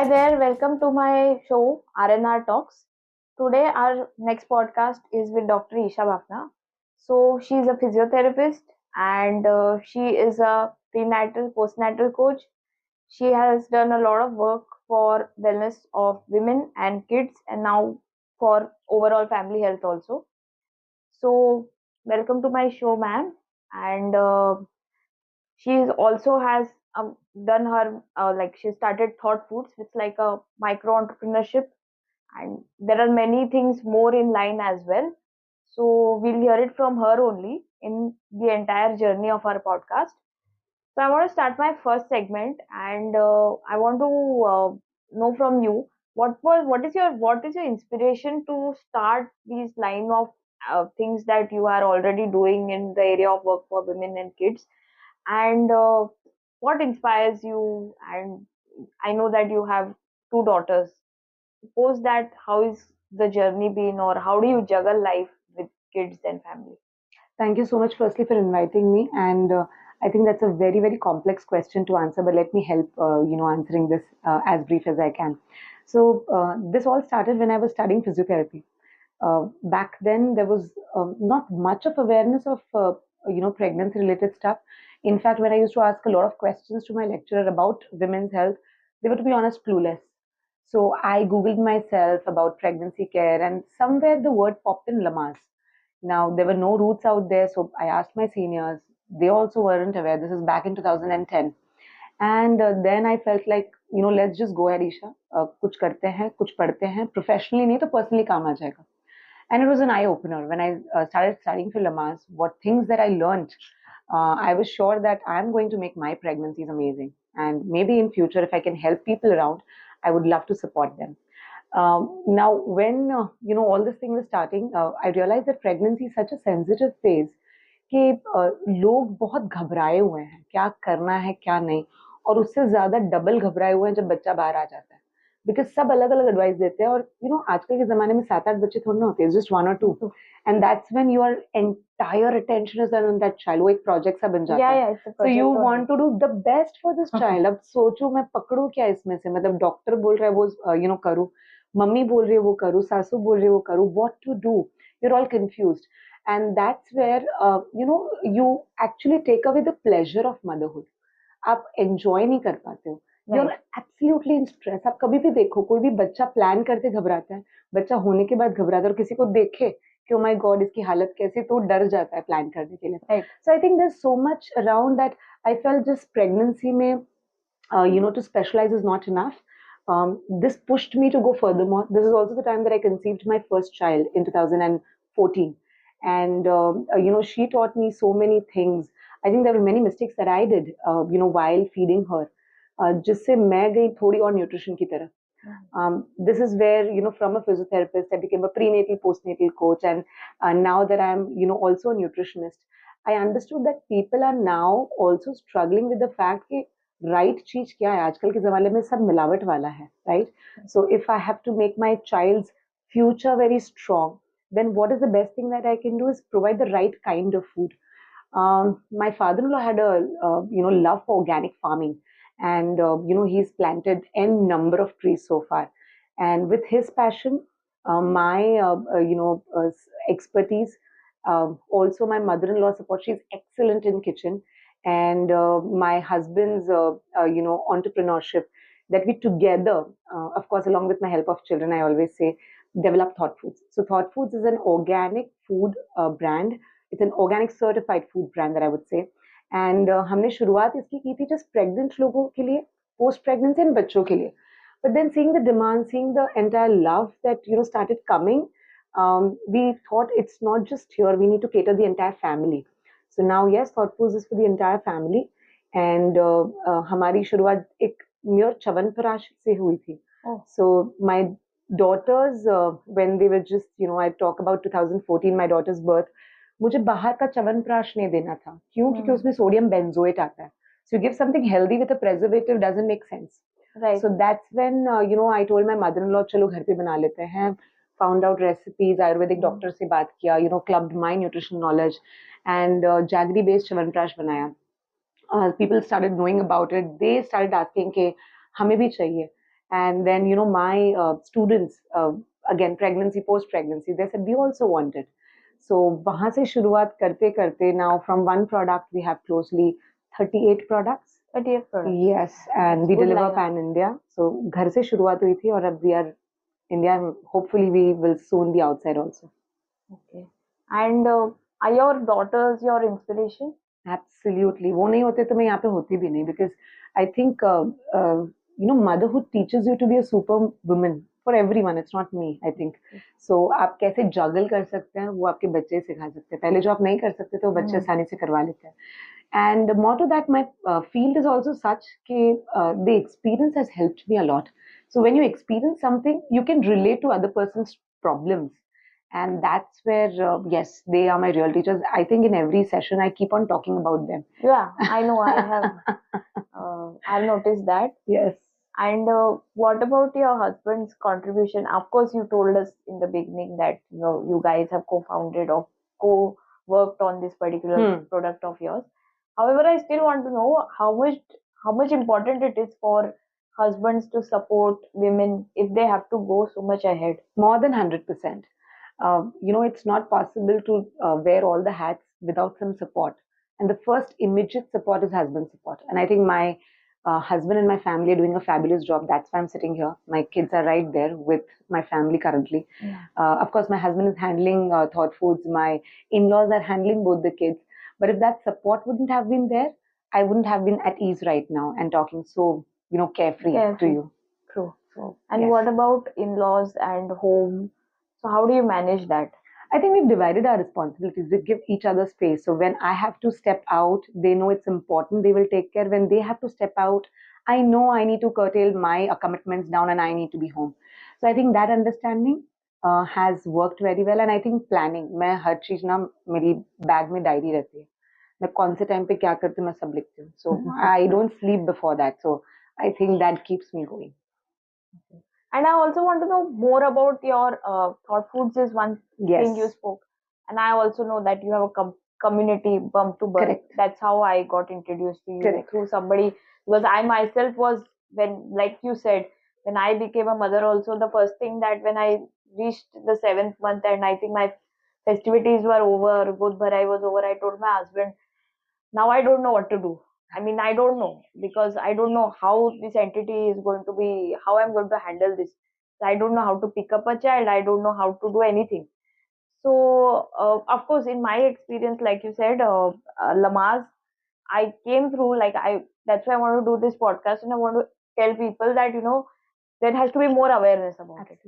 Hi there, welcome to my show RNR Talks. Today, our next podcast is with Dr. Isha Bafna. So, she is a physiotherapist and she is a prenatal postnatal coach. She has done a lot of work for wellness of women and kids, and now for overall family health also. So, welcome to my show, ma'am. And she is also has done her like she started Thoughfoodz, it's like a micro entrepreneurship, and there are many things more in line as well. So we'll hear it from her only in the entire journey of our podcast. So I want to start my first segment, and I want to know from you what is your inspiration to start these line of things that you are already doing in the area of work for women and kids, and what inspires you? And I know that you have two daughters. Post that, how is the journey been, or how do you juggle life with kids and family? Thank you so much, firstly, for inviting me. And I think that's a very, very complex question to answer, but let me help, answering this as brief as I can. So this all started when I was studying physiotherapy. Back then, there was not much of awareness of, pregnancy-related stuff. In fact, when I used to ask a lot of questions to my lecturer about women's health, they were, to be honest, clueless. So I Googled myself about pregnancy care, and somewhere the word popped in Lamaze. Now, there were no roots out there, so I asked my seniors. They also weren't aware. This is back in 2010. And then I felt like, let's just go ahead, Isha. कुछ करते हैं, कुछ पढ़ते हैं. Professionally नहीं तो personally काम आ जाएगा. And it was an eye opener when I started studying for Lamaze. What things that I learned, I was sure that I'm going to make my pregnancies amazing. And maybe in future, if I can help people around, I would love to support them. Now, when all this thing was starting, I realized that pregnancy is such a sensitive phase कि लोग बहुत घबराए हुए हैं, क्या करना है क्या नहीं, और उससे ज्यादा डबल घबराए हुए हैं जब बच्चा बाहर आ जाता है, बिकॉज सब अलग अलग एडवाइस देते हैं, और आजकल के जमाने में 7-8 बच्चे थोड़ी ना होते हैं, just 1 or 2, and that's when your entire attention is on that child. वो एक प्रोजेक्ट सा बन जाता है. So you want to do the best for this child. अब सोचो मैं पकड़ू क्या इसमें से, मतलब डॉक्टर बोल रहा है वो करूँ, मम्मी बोल रही है वो करूँ, सासू बोल रही है वो करूँ, what to do, you're all confused. And that's where you actually take away the pleasure of motherhood. आप enjoy नहीं कर पाते हो. You're absolutely in stress. आप कभी भी देखो, कोई भी बच्चा प्लान करते घबराता है, बच्चा होने के बाद घबराता है, और किसी को देखे कि oh my God इसकी हालत कैसी, तो डर जाता है प्लान करने के लिए. So I think there's so much around that. I felt just pregnancy में to specialize is not enough. This pushed me to go furthermore. This is also the time that I conceived my first child in 2014. And, she taught me so many things. I think there were many mistakes that I did, while feeding her. जिससे मैं गई थोड़ी और nutrition की तरफ. This is where, from a physiotherapist, I became a prenatal postnatal coach. And now that I'm, also a nutritionist, I understood that people are now also struggling with the fact that right चीज क्या है. आजकल के जमाने में सब मिलावट वाला है, right. So if I have to make my child's future very strong, then what is the best thing that I can do is provide the right kind of food. My father-in-law had a love for organic farming, and he's planted n number of trees so far. And with his passion, my expertise, also my mother-in-law support. She's excellent in kitchen, and my husband's entrepreneurship, that we together, of course along with my help of children, I always say, develop Thoughfoodz. So Thoughfoodz is an organic food brand. It's an organic certified food brand that I would say. And हमने शुरुआत इसकी की थी just pregnant लोगों के लिए, post pregnancy and बच्चों के लिए. But then seeing the demand, seeing the entire love that started coming, we thought it's not just here, we need to cater the entire family. So now, yes, Thoughfoodz is for the entire family. And हमारी शुरुआत एक mere chyawanprash से हुई थी. So my daughters, when they were just, I talk about 2014, my daughter's birth, मुझे बाहर का च्यवनप्राश नहीं देना था. क्यों? क्योंकि उसमें सोडियम बेंजोएट आता है. So you give something healthy with a preservative doesn't make sense. Right. So that's when, I told my mother-in-law, चलो घर पे बना लेते हैं. Found out recipes, Ayurvedic doctor से बात किया, clubbed my nutrition knowledge, and jaggery based chyawanprash बनाया. People started knowing about it. They started asking कि हमें भी चाहिए. And then, my students, again, pregnancy, post-pregnancy, they said, we also want it. So, वहाँ से शुरुआत करते करते, now from one product, we have closely 38 products. 38 products. Yes, and we Good deliver lineup. pan-India. So, घर से शुरुआत हुई थी और अब we are India, and hopefully we will soon be outside also. Okay. And are your daughters your inspiration? Absolutely. वो नहीं होते तो मैं यहाँ पे होती भी नहीं, because I think motherhood teaches you to be a super woman for everyone. It's not me, I think. So आप कैसे juggle कर सकते हैं वो आपके बच्चे सिखा सकते हैं. पहले जो आप नहीं कर सकते थे वो बच्चे आसानी से करवा लेते हैं. And more to that, my field is also such that the experience has helped me a lot. So when you experience something, you can relate to other person's problems. And that's where, yes, they are my real teachers. I think in every session, I keep on talking about them. Yeah, I know. I have. I've noticed that. Yes. And what about your husband's contribution? Of course, you told us in the beginning that you guys have co-founded or co-worked on this particular product of yours. However, I still want to know how much important it is for husbands to support women if they have to go so much ahead. More than 100%. It's not possible to wear all the hats without some support. And the first immediate support is husband support. And I think my husband and my family are doing a fabulous job. That's why I'm sitting here. My kids are right there with my family currently. Yeah. Of course, my husband is handling Thoughfoodz. My in-laws are handling both the kids. But if that support wouldn't have been there, I wouldn't have been at ease right now and talking so, carefree to you. True. And yes. What about in-laws and home? So how do you manage that? I think we've divided our responsibilities. We give each other space. So when I have to step out, they know it's important. They will take care. When they have to step out, I know I need to curtail my commitments down and I need to be home. So I think that understanding has worked very well. And I think planning. मैं हर चीज ना मेरी bag में diary रहती है. मैं कौन से time पे क्या करती हूँ मैं सब लिखती हूँ. So I don't sleep before that. So I think that keeps me going. Okay. And I also want to know more about your Thoughfoodz is one thing you spoke. And I also know that you have a community, BumptoBurp. Correct. That's how I got introduced to you through somebody. Because I myself was, like you said, when I became a mother also, the first thing that when I reached the 7th month and I think my festivities were over, Good Bharai was over, I told my husband, now I don't know what to do. I mean, I don't know because I don't know how this entity is going to be, how I'm going to handle this. I don't know how to pick up a child. I don't know how to do anything. So, of course, in my experience, like you said, Lamaze, I came through, that's why I want to do this podcast and I want to tell people that, there has to be more awareness about it.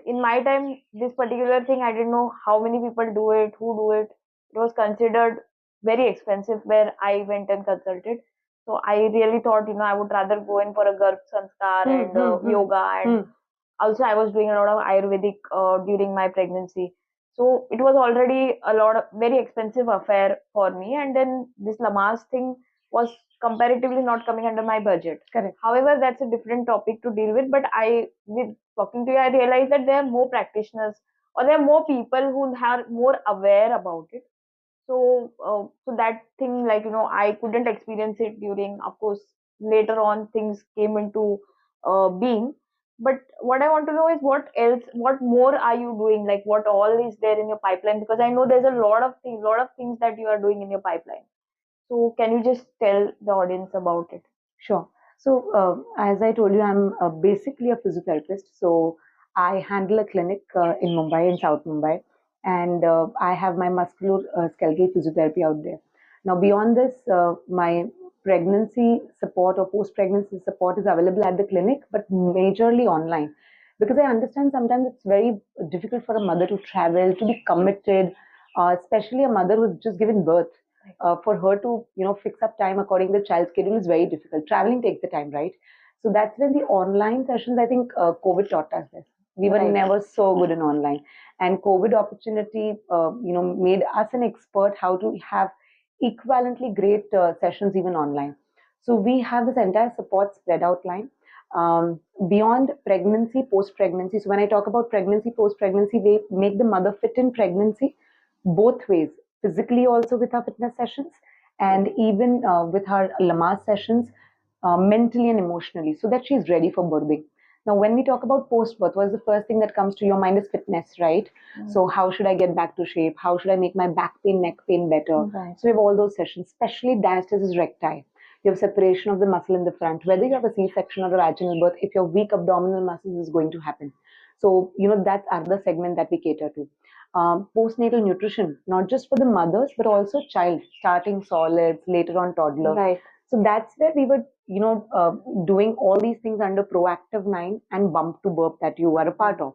In my time, this particular thing, I didn't know how many people do it, who do it. It was considered very expensive where I went and consulted. So I really thought, I would rather go in for a Garb Sanskar and yoga. And also I was doing a lot of Ayurvedic during my pregnancy. So it was already a lot of very expensive affair for me. And then this Lamaze thing was comparatively not coming under my budget. Correct. However, that's a different topic to deal with. But with talking to you, I realized that there are more practitioners or there are more people who are more aware about it. So, so that thing, I couldn't experience it during, of course, later on things came into being. But what I want to know is what else, what more are you doing? Like, what all is there in your pipeline? Because I know there's a lot of things that you are doing in your pipeline. So, can you just tell the audience about it? Sure. So, as I told you, I'm basically a physiotherapist. So, I handle a clinic in Mumbai, in South Mumbai, and I have my musculoskeletal physiotherapy out there. Now, beyond this, my pregnancy support or post-pregnancy support is available at the clinic, but majorly online. Because I understand sometimes it's very difficult for a mother to travel, to be committed, especially a mother who's just given birth. For her to fix up time according to the child's schedule is very difficult. Traveling takes the time, right? So that's when the online sessions, I think COVID taught us this. We were never so good in online, and COVID opportunity made us an expert how to have equivalently great sessions even online. So we have this entire support spread out line beyond pregnancy, post-pregnancy. So when I talk about pregnancy, post-pregnancy, we make the mother fit in pregnancy both ways, physically also with our fitness sessions and even with our Lamaze sessions, mentally and emotionally, so that she's ready for birthing. Now, when we talk about post-birth, what's the first thing that comes to your mind is fitness, right? So how should I get back to shape? How should I make my back pain, neck pain better? Right. So we have all those sessions, especially diastasis recti. You have separation of the muscle in the front. Whether you have a C-section or a vaginal birth, if you have weak abdominal muscles, is going to happen. So, that's another segment that we cater to. Postnatal nutrition, not just for the mothers, but also child, starting solids, later on toddler. Right. So that's where we were, doing all these things under Proactive 9 and BumptoBurp that you are a part of.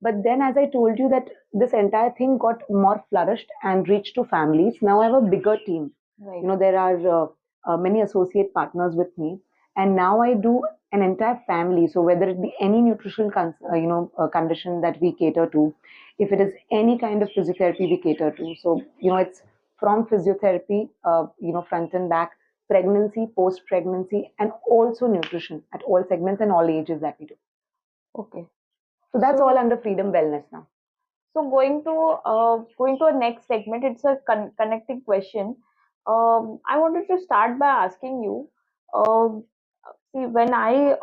But then, as I told you, that this entire thing got more flourished and reached to families. Now I have a bigger team. Right. There are many associate partners with me, and now I do an entire family. So whether it be any nutritional condition that we cater to, if it is any kind of physiotherapy we cater to. So it's from physiotherapy, front and back, pregnancy, post pregnancy, and also nutrition at all segments and all ages that we do. Okay. So that's all under Freedom Wellness now. So going to a next segment, it's a connecting question. I wanted to start by asking you. See, when I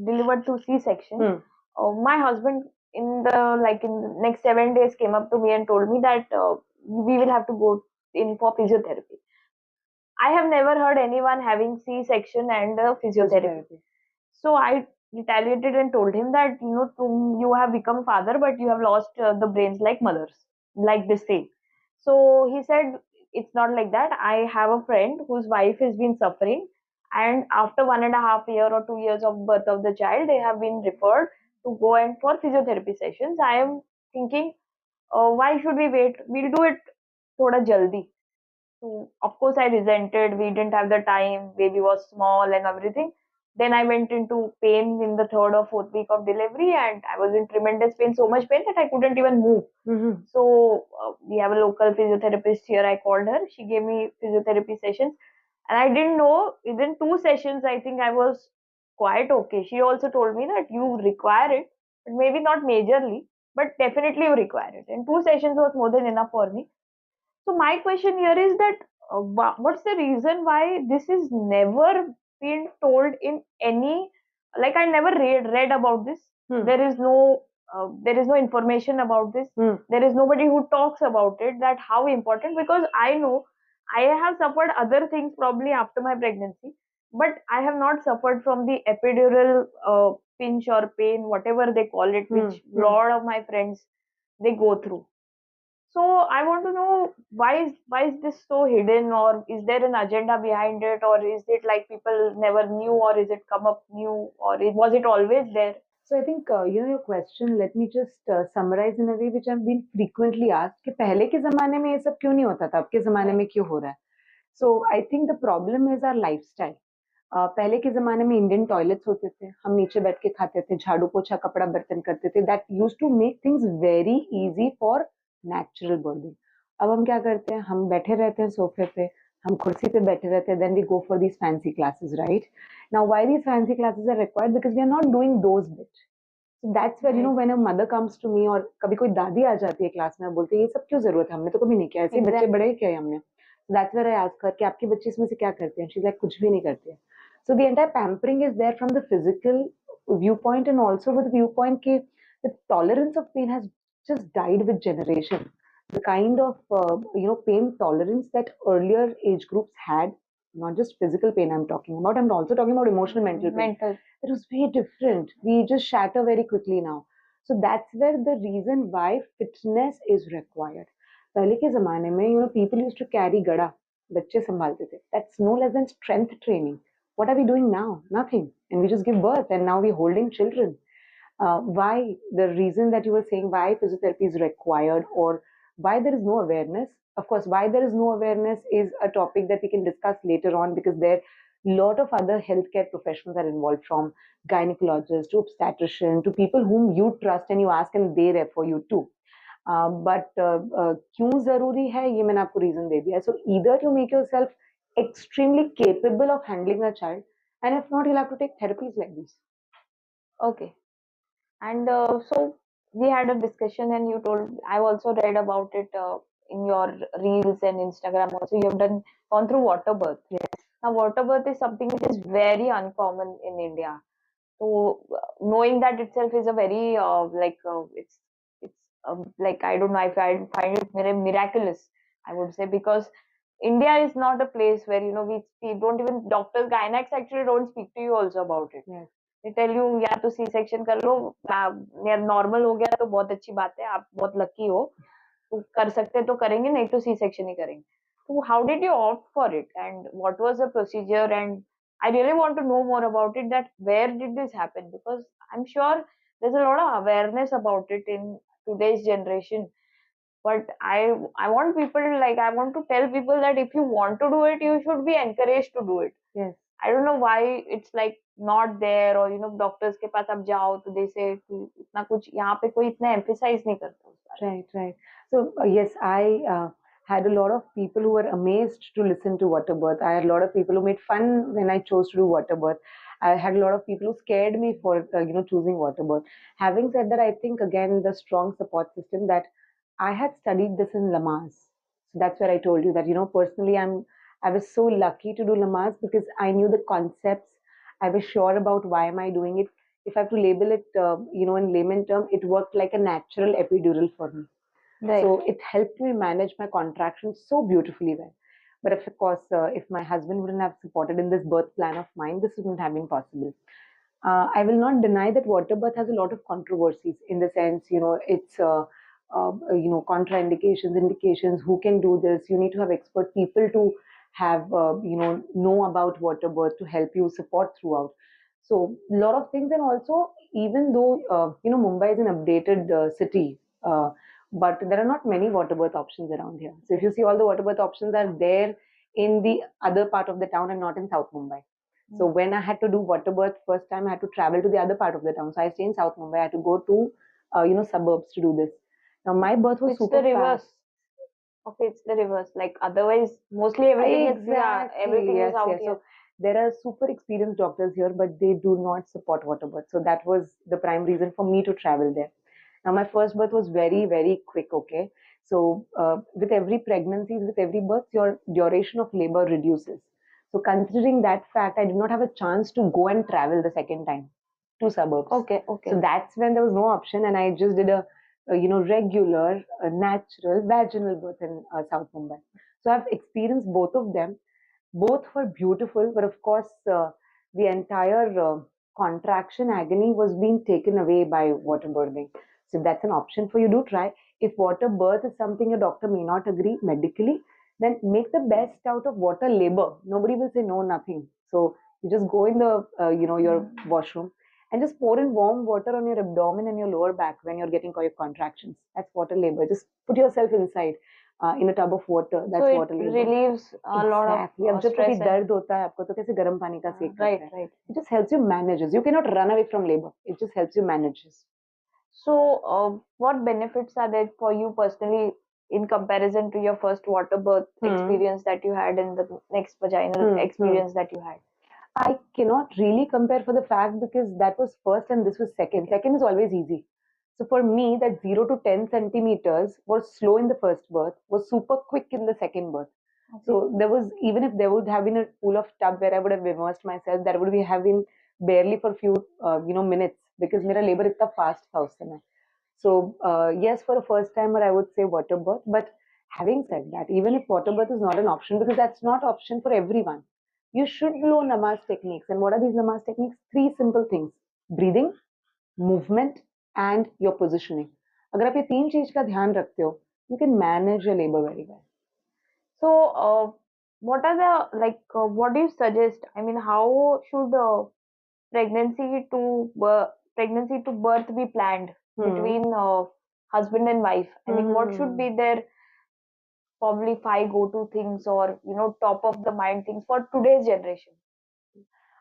delivered to C-section, my husband in the next 7 days came up to me and told me that we will have to go in for physiotherapy. I have never heard anyone having C-section and physiotherapy. So I retaliated and told him that you have become father, but you have lost the brains like mothers, like this thing. So he said it's not like that. I have a friend whose wife has been suffering, and after 1.5 year or 2 years of birth of the child, they have been referred to go and for physiotherapy sessions. I am thinking, why should we wait? We'll do it thoda jaldi. So of course I resented. We didn't have the time. Baby was small and everything. Then I went into pain in the third or fourth week of delivery, and I was in tremendous pain, so much pain that I couldn't even move. So we have a local physiotherapist here. I called her. She gave me physiotherapy sessions, and I didn't know within 2 sessions I think I was quite okay. She also told me that you require it, but maybe not majorly, but definitely you require it. And 2 sessions was more than enough for me. So my question here is that what's the reason why this is never been told in any, like I never read about this. There is no information about this. There is nobody who talks about it, that how important, because I know I have suffered other things probably after my pregnancy, but I have not suffered from the epidural pinch or pain, whatever they call it, which lot of my friends they go through. So I want to know, why is this so hidden, or is there an agenda behind it, or is it like people never knew, or is it come up new, or was it always there? So I think your question. Let me just summarize in a way which I've been frequently asked. कि पहले के ज़माने में ये सब क्यों नहीं होता था? अब के ज़माने में क्यों हो रहा है? So I think the problem is our lifestyle. पहले के ज़माने में इंडियन टॉयलेट्स होते थे, हम नीचे बैठ के खाते थे, झाड़ू पोछा कपड़ा बर्तन करते थे. That used to make things very easy for natural birthing. अब हम क्या करते हैं? हम बैठे रहते हैं सोफे पे, हम कुर्सी पे बैठे रहते हैं, then we go for these fancy classes, right? Now, why these fancy classes are required? Because we are not doing those bits. So that's where, when a mother comes to me, और कभी कोई दादी आ जाती है class में, बोलती है ये सब क्यों जरूरत है, हमने तो कभी नहीं किया, ऐसे बच्चे बड़े क्या है हमने. So that's where I ask her कि आपके बच्चे इसमें से क्या करते हैं? She's like कुछ भी नहीं करते. So the entire pampering is there from the physical viewpoint, and also with the viewpoint that the tolerance of pain has just died with generation. The kind of pain tolerance that earlier age groups had, not just physical pain I'm talking about, I'm also talking about emotional, mental pain. It was very different. We just shatter very quickly now. So that's where the reason why fitness is required. पहले के ज़माने में, people used to carry गड़ा, बच्चे संभालते थे. That's no less than strength training. What are we doing now? Nothing. And we just give birth, and now we're holding children. Why? The reason that you were saying why physiotherapy is required, or why there is no awareness. Of course, why there is no awareness is a topic that we can discuss later on, because there a lot of other healthcare professionals are involved, from gynecologists to obstetrician to people whom you trust and you ask and they refer you to. But क्यों जरूरी है ये मैंने आपको reason दे दिया. So either you make yourself extremely capable of handling a child, and if not, you'll have to take therapies like this. Okay. And so we had a discussion, and you told, I've also read about it in your reels and Instagram also. You have gone through water birth. Yes. Now water birth is something which is very uncommon in India. So knowing that itself is a very it's like I don't know, I find it very miraculous, I would say, because India is not a place where we don't even doctors, gynecologists actually don't speak to you also about it. Yes. They tell you या तो C section कर लो, normal हो गया तो बहुत अच्छी बात है, आप बहुत लकी हो, तो कर सकते तो करेंगे, नहीं तो सी सेक्शन ही करेंगे. So how did you opt for it, and what was the procedure? And I really want to know more about it. That where did this happen? Because I'm sure there's a lot of awareness about it in today's generation. But I want people, like, I want to tell people that if you want to do it, you should be encouraged to do it. Yes. I don't know why it's like not there, or doctors के पास आप जाओ तो they say कि इतना कुछ यहाँ पे कोई इतना emphasize नहीं करता उस बारे में. Right, right. So, yes, I had a lot of people who were amazed to listen to water birth. I had a lot of people who made fun when I chose to do water birth. I had a lot of people who scared me for, choosing water birth. Having said that, I think again the strong support system that I had studied this in Lamaze. So that's where I told you that, personally, I was so lucky to do Lamaze because I knew the concepts. I was sure about why am I doing it. If I have to label it, in layman term, it worked like a natural epidural for me. Right. So it helped me manage my contractions so beautifully well. But of course, if my husband wouldn't have supported in this birth plan of mine, this wouldn't have been possible. I will not deny that water birth has a lot of controversies in the sense, it's contraindications, indications, who can do this. You need to have expert people to have, know about water birth to help you support throughout. So a lot of things, and also even though Mumbai is an updated city, but there are not many water birth options around here. So if you see, all the water birth options are there in the other part of the town and not in South Mumbai. So when I had to do water birth first time, I had to travel to the other part of the town. So I stay in South Mumbai. I had to go to suburbs to do this. Now my birth was It's super the reverse. fast. Okay, it's the reverse. Like otherwise, mostly everything is everything is Yes, out yes. here. So there are super experienced doctors here, but they do not support water birth. So that was the prime reason for me to travel there. Now my first birth was very, very quick. Okay, so with every pregnancy, with every birth, your duration of labor reduces. So considering that fact, I did not have a chance to go and travel the second time to suburbs. Okay, okay. So that's when there was no option, and I just did a regular, natural vaginal birth in South Mumbai. So I've experienced both of them. Both were beautiful, but of course, the entire contraction agony was being taken away by water birthing. So if that's an option for you, do try. If water birth is something a doctor may not agree medically, then make the best out of water labor. Nobody will say no, nothing. So you just go in the, your washroom and just pour in warm water on your abdomen and your lower back when you're getting your contractions. That's water labor. Just put yourself inside in a tub of water. That's So water it labor. relieves a lot of Exactly. अब जब कभी stress. दर्द होता है आपको तो कैसे गर्म पानी का सेक Right, करते हैं. right. It just helps you manage this. You cannot run away from labor. It just helps you manage this. So, what benefits are there for you personally in comparison to your first water birth experience that you had and the next vaginal experience that you had? I cannot really compare for the fact because that was first and this was second. Second is always easy. So for me, that 0 to 10 centimeters was slow in the first birth, was super quick in the second birth. Okay. So there was, even if there would have been a pool of tub where I would have immersed myself, that would have been barely for a few, minutes because मेरा labor इतना fast था उस समय. So yes, for a first timer, I would say water birth. But having said that, even if water birth is not an option, because that's not option for everyone, you should know namaz techniques. And what are these namaz techniques? Three simple things: breathing, movement, and your positioning. अगर आप ये तीन चीज का ध्यान रखते हो, you can manage your labor very well. So, what are the what do you suggest? I mean, how should pregnancy to birth be planned between husband and wife? I mean, what should be their probably 5 go-to things, or top of the mind things for today's generation?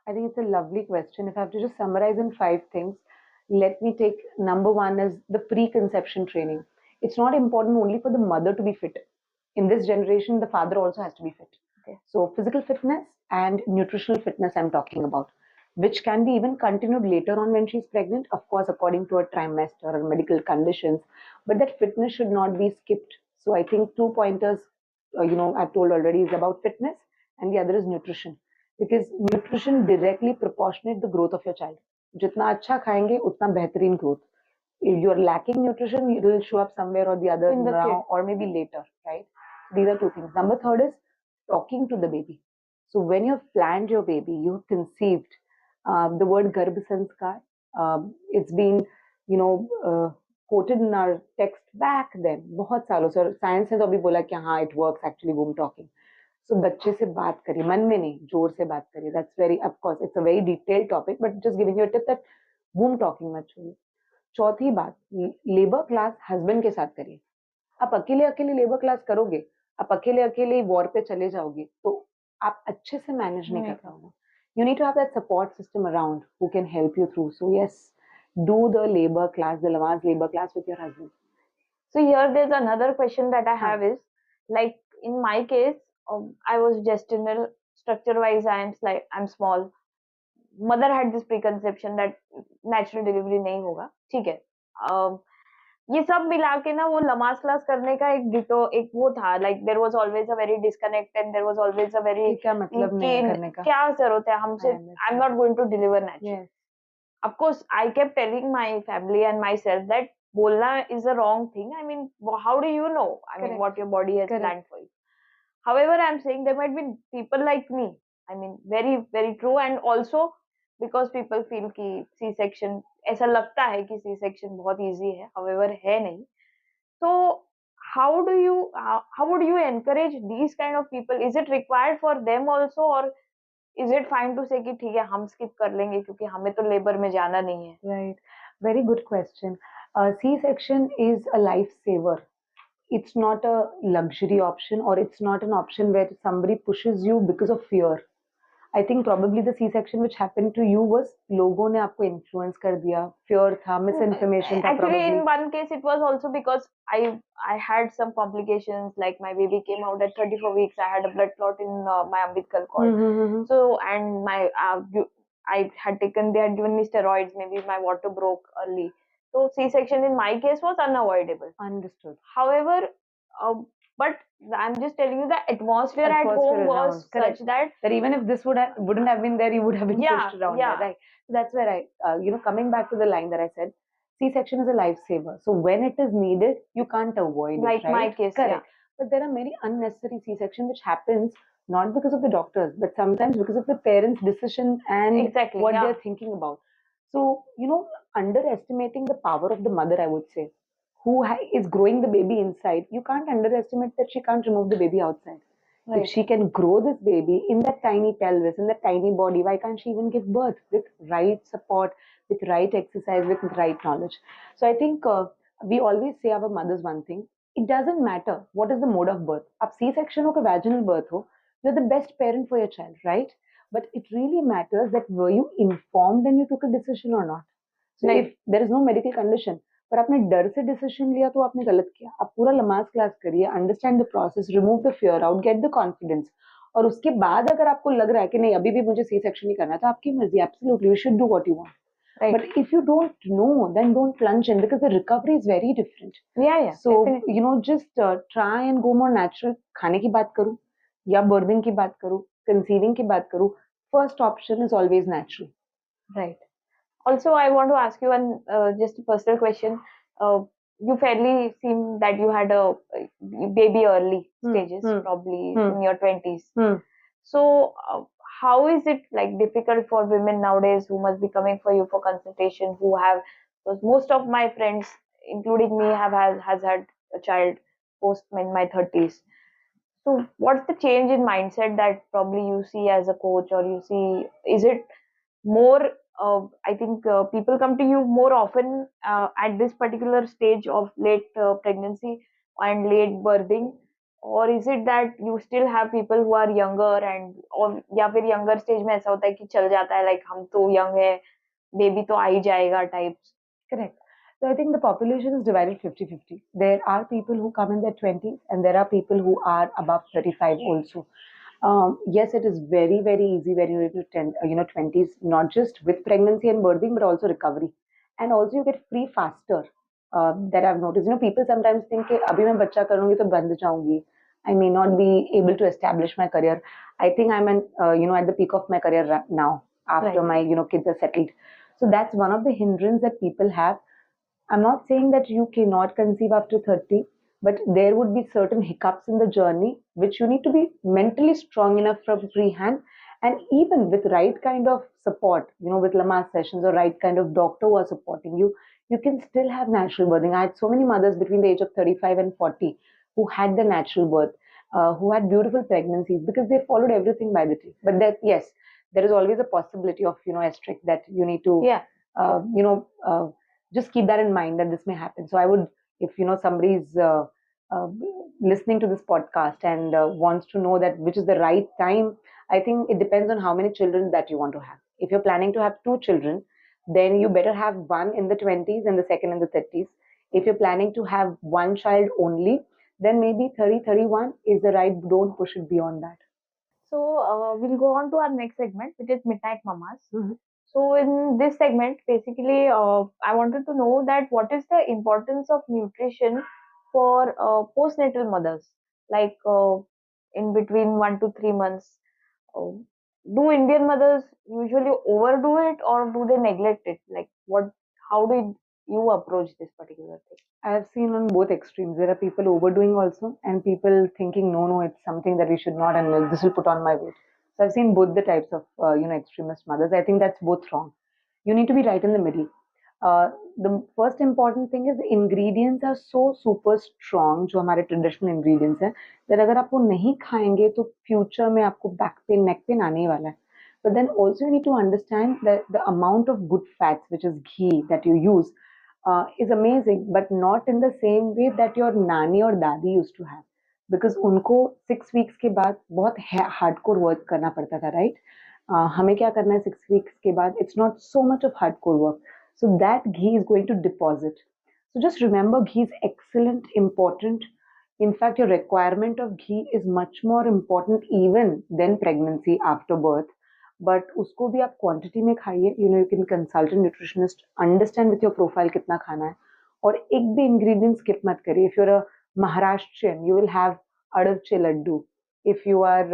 I think it's a lovely question. If I have to just summarize in 5 things, let me take number one as the preconception training. It's not important only for the mother to be fit. In this generation, the father also has to be fit. Okay. So physical fitness and nutritional fitness I'm talking about, which can be even continued later on when she's pregnant, of course, according to her trimester or medical conditions. But that fitness should not be skipped. So I think 2 pointers, I've told already is about fitness, and the other is nutrition, because nutrition directly proportionate the growth of your child. जितना अच्छा खाएंगे उतना बेहतरीन growth. If you are lacking nutrition, it will show up somewhere or the other In the now kid. or maybe later, right? These are two things. Number third is talking to the baby. So when you have planned your baby, you have conceived, the word garbh sanskar, it's been, quoted in our text back then, बहुत सालों से, और science ने तो अभी बोला कि हाँ, it works actually womb talking. So बच्चे से बात करिए, मन में नहीं, जोर से बात करिए. That's very, of course, it's a very detailed topic, but just giving you a tip that womb talking मत छोड़िए. चौथी बात, लेबर क्लास हस्बैंड के साथ करिए. आप अकेले अकेले लेबर क्लास करोगे, आप अकेले अकेले वॉर पे चले जाओगे, तो आप अच्छे से मैनेज नहीं कर पाओगे. You need to have that support system around who can help you through. So yes, do the labor class, the Lamaze labor class with your husband. So here there's another question that I have is, like in my case, I was gestinal, structure wise I'm small. Mother had this preconception that natural delivery नहीं होगा, ठीक है. ये सब मिला के ना वो लमास क्लास करने का एक वो था, like there was always a very disconnect and there was always a very क्या मतलब नहीं करने का, क्या जरूरत है हमसे, I'm not going to deliver natural. Of course, I kept telling my family and myself that bolna is a wrong thing. I mean, how do you know? I mean, what your body has planned for you. However, I'm saying there might be people like me. I mean, very, very true. And also because people feel कि C-section, ऐसा लगता है कि C-section बहुत easy है. However, है नहीं. So, how would you encourage these kind of people? Is it required for them also, or is it fine to say कि ठीक है हम skip कर लेंगे क्योंकि हमें तो labor में जाना नहीं है? Right. Very good question. C-section is a lifesaver. It's not a luxury option, or it's not an option where somebody pushes you because of fear. I think probably the C-section which happened to you was लोगों ने आपको influence कर दिया, fear था, misinformation था. Actually, probably. in one case, it was also because I had some complications. Like my baby came out at 34 weeks. I had a blood clot in my umbilical cord. So and I had taken, they had given me steroids. Maybe my water broke early. So C-section in my case was unavoidable. Understood. However, but I'm just telling you the atmosphere at home was such that even if this wouldn't have been there, you would have been pushed around there, right? So that's where coming back to the line that I said, C-section is a lifesaver. So when it is needed, you can't avoid it, right? Like my case, correct. But there are many unnecessary C-section which happens not because of the doctors, but sometimes because of the parents' decision and what they're thinking about. So, underestimating the power of the mother, I would say, who is growing the baby inside, you can't underestimate that she can't remove the baby outside. Right. If she can grow this baby in that tiny pelvis, in that tiny body, why can't she even give birth with right support, with right exercise, with right knowledge? So I think we always say our mothers one thing. It doesn't matter what is the mode of birth. Ab C-section ho, vaginal birth ho, you're the best parent for your child, right? But it really matters that were you informed when you took a decision or not. So if there is no medical condition, पर आपने डर से decision लिया तो आपने गलत किया. आप पूरा लमाज क्लास करिए, understand the process, remove the fear out, get the confidence, और उसके बाद अगर आपको लग रहा है कि नहीं अभी भी मुझे सी सेक्शन ही करना है तो आपकी मर्जी, absolutely you should do what you want. But if you don't know, then don't plunge in because the recovery is very different. So just try and go more natural. खाने की बात करूं या birthing की बात करूं, conceiving की बात करूं, first option is always natural. Right. Also, I want to ask you one just a personal question. You fairly seem that you had a baby early stages, probably in your 20s. So, how is it like difficult for women nowadays who must be coming for you for consultation, who have, because most of my friends, including me, has had a child post in my 30s. So, what's the change in mindset that probably you see as a coach, or you see, is it more, I think people come to you more often at this particular stage of late pregnancy and late birthing, or is it that you still have people who are younger and, or या फिर younger stage में ऐसा होता है कि चल जाता है, like हम तो young है, baby तो आ ही जाएगा types? Correct. So I think the population is divided 50-50. There are people who come in their 20s and there are people who are above 35 also. Yes, it is very, very easy when you're into 20s, not just with pregnancy and birthing, but also recovery. And also you get free faster. That I've noticed. People sometimes think कि अभी मैं बच्चा करूँगी तो बंद जाऊँगी. I may not be able to establish my career. I think I'm at the peak of my career now after my kids are settled. So that's one of the hindrance that people have. I'm not saying that you cannot conceive after 30, but there would be certain hiccups in the journey which you need to be mentally strong enough from freehand. And even with right kind of support, with Lamaze sessions or right kind of doctor who are supporting you, you can still have natural birthing. I had so many mothers between the age of 35 and 40 who had the natural birth, who had beautiful pregnancies because they followed everything by the tree. But that, yes, there is always a possibility of, asterisk that you need to, Yeah. uh, you know, uh, just keep that in mind that this may happen. So I would, if somebody's uh, listening to this podcast and wants to know that which is the right time, I think it depends on how many children that you want to have. If you're planning to have two children, then you better have one in the 20s and the second in the 30s. If you're planning to have one child only, then maybe 30, 31 is the right. Don't push it beyond that. So we'll go on to our next segment, which is Midnight Mamas. Mhm. So in this segment, basically, I wanted to know that what is the importance of nutrition for postnatal mothers, like in between 1 to 3 months. Uh, do Indian mothers usually overdo it or do they neglect it? Like what? How did you approach this particular thing? I have seen on both extremes. There are people overdoing also, and people thinking, no, no, it's something that we should not, and this will put on my weight. So I've seen both the types of, extremist mothers. I think that's both wrong. You need to be right in the middle. The first important thing is the ingredients are so super strong, जो हमारे traditional ingredients हैं, that अगर आप वो नहीं खाएंगे तो future में आपको back pain, neck pain आने ही वाला है. But then also you need to understand that the amount of good fats, which is ghee, that you use, is amazing, but not in the same way that your nani or dadi used to have. Because उनको 6 weeks के बाद बहुत hardcore work करना पड़ता था, right? हमें क्या करना है 6 weeks के बाद? It's not so much of hardcore work. So that ghee is going to deposit. So just remember, ghee is excellent, important. In fact, your requirement of ghee is much more important even than pregnancy after birth. But उसको भी आप quantity में खाइए. You can consult nutritionist, understand with your profile कितना खाना है, और एक भी इंग्रेडिएंट स्किप मत करिए. If you are a Maharashtrian, you will have अड़वचे laddoo. If you are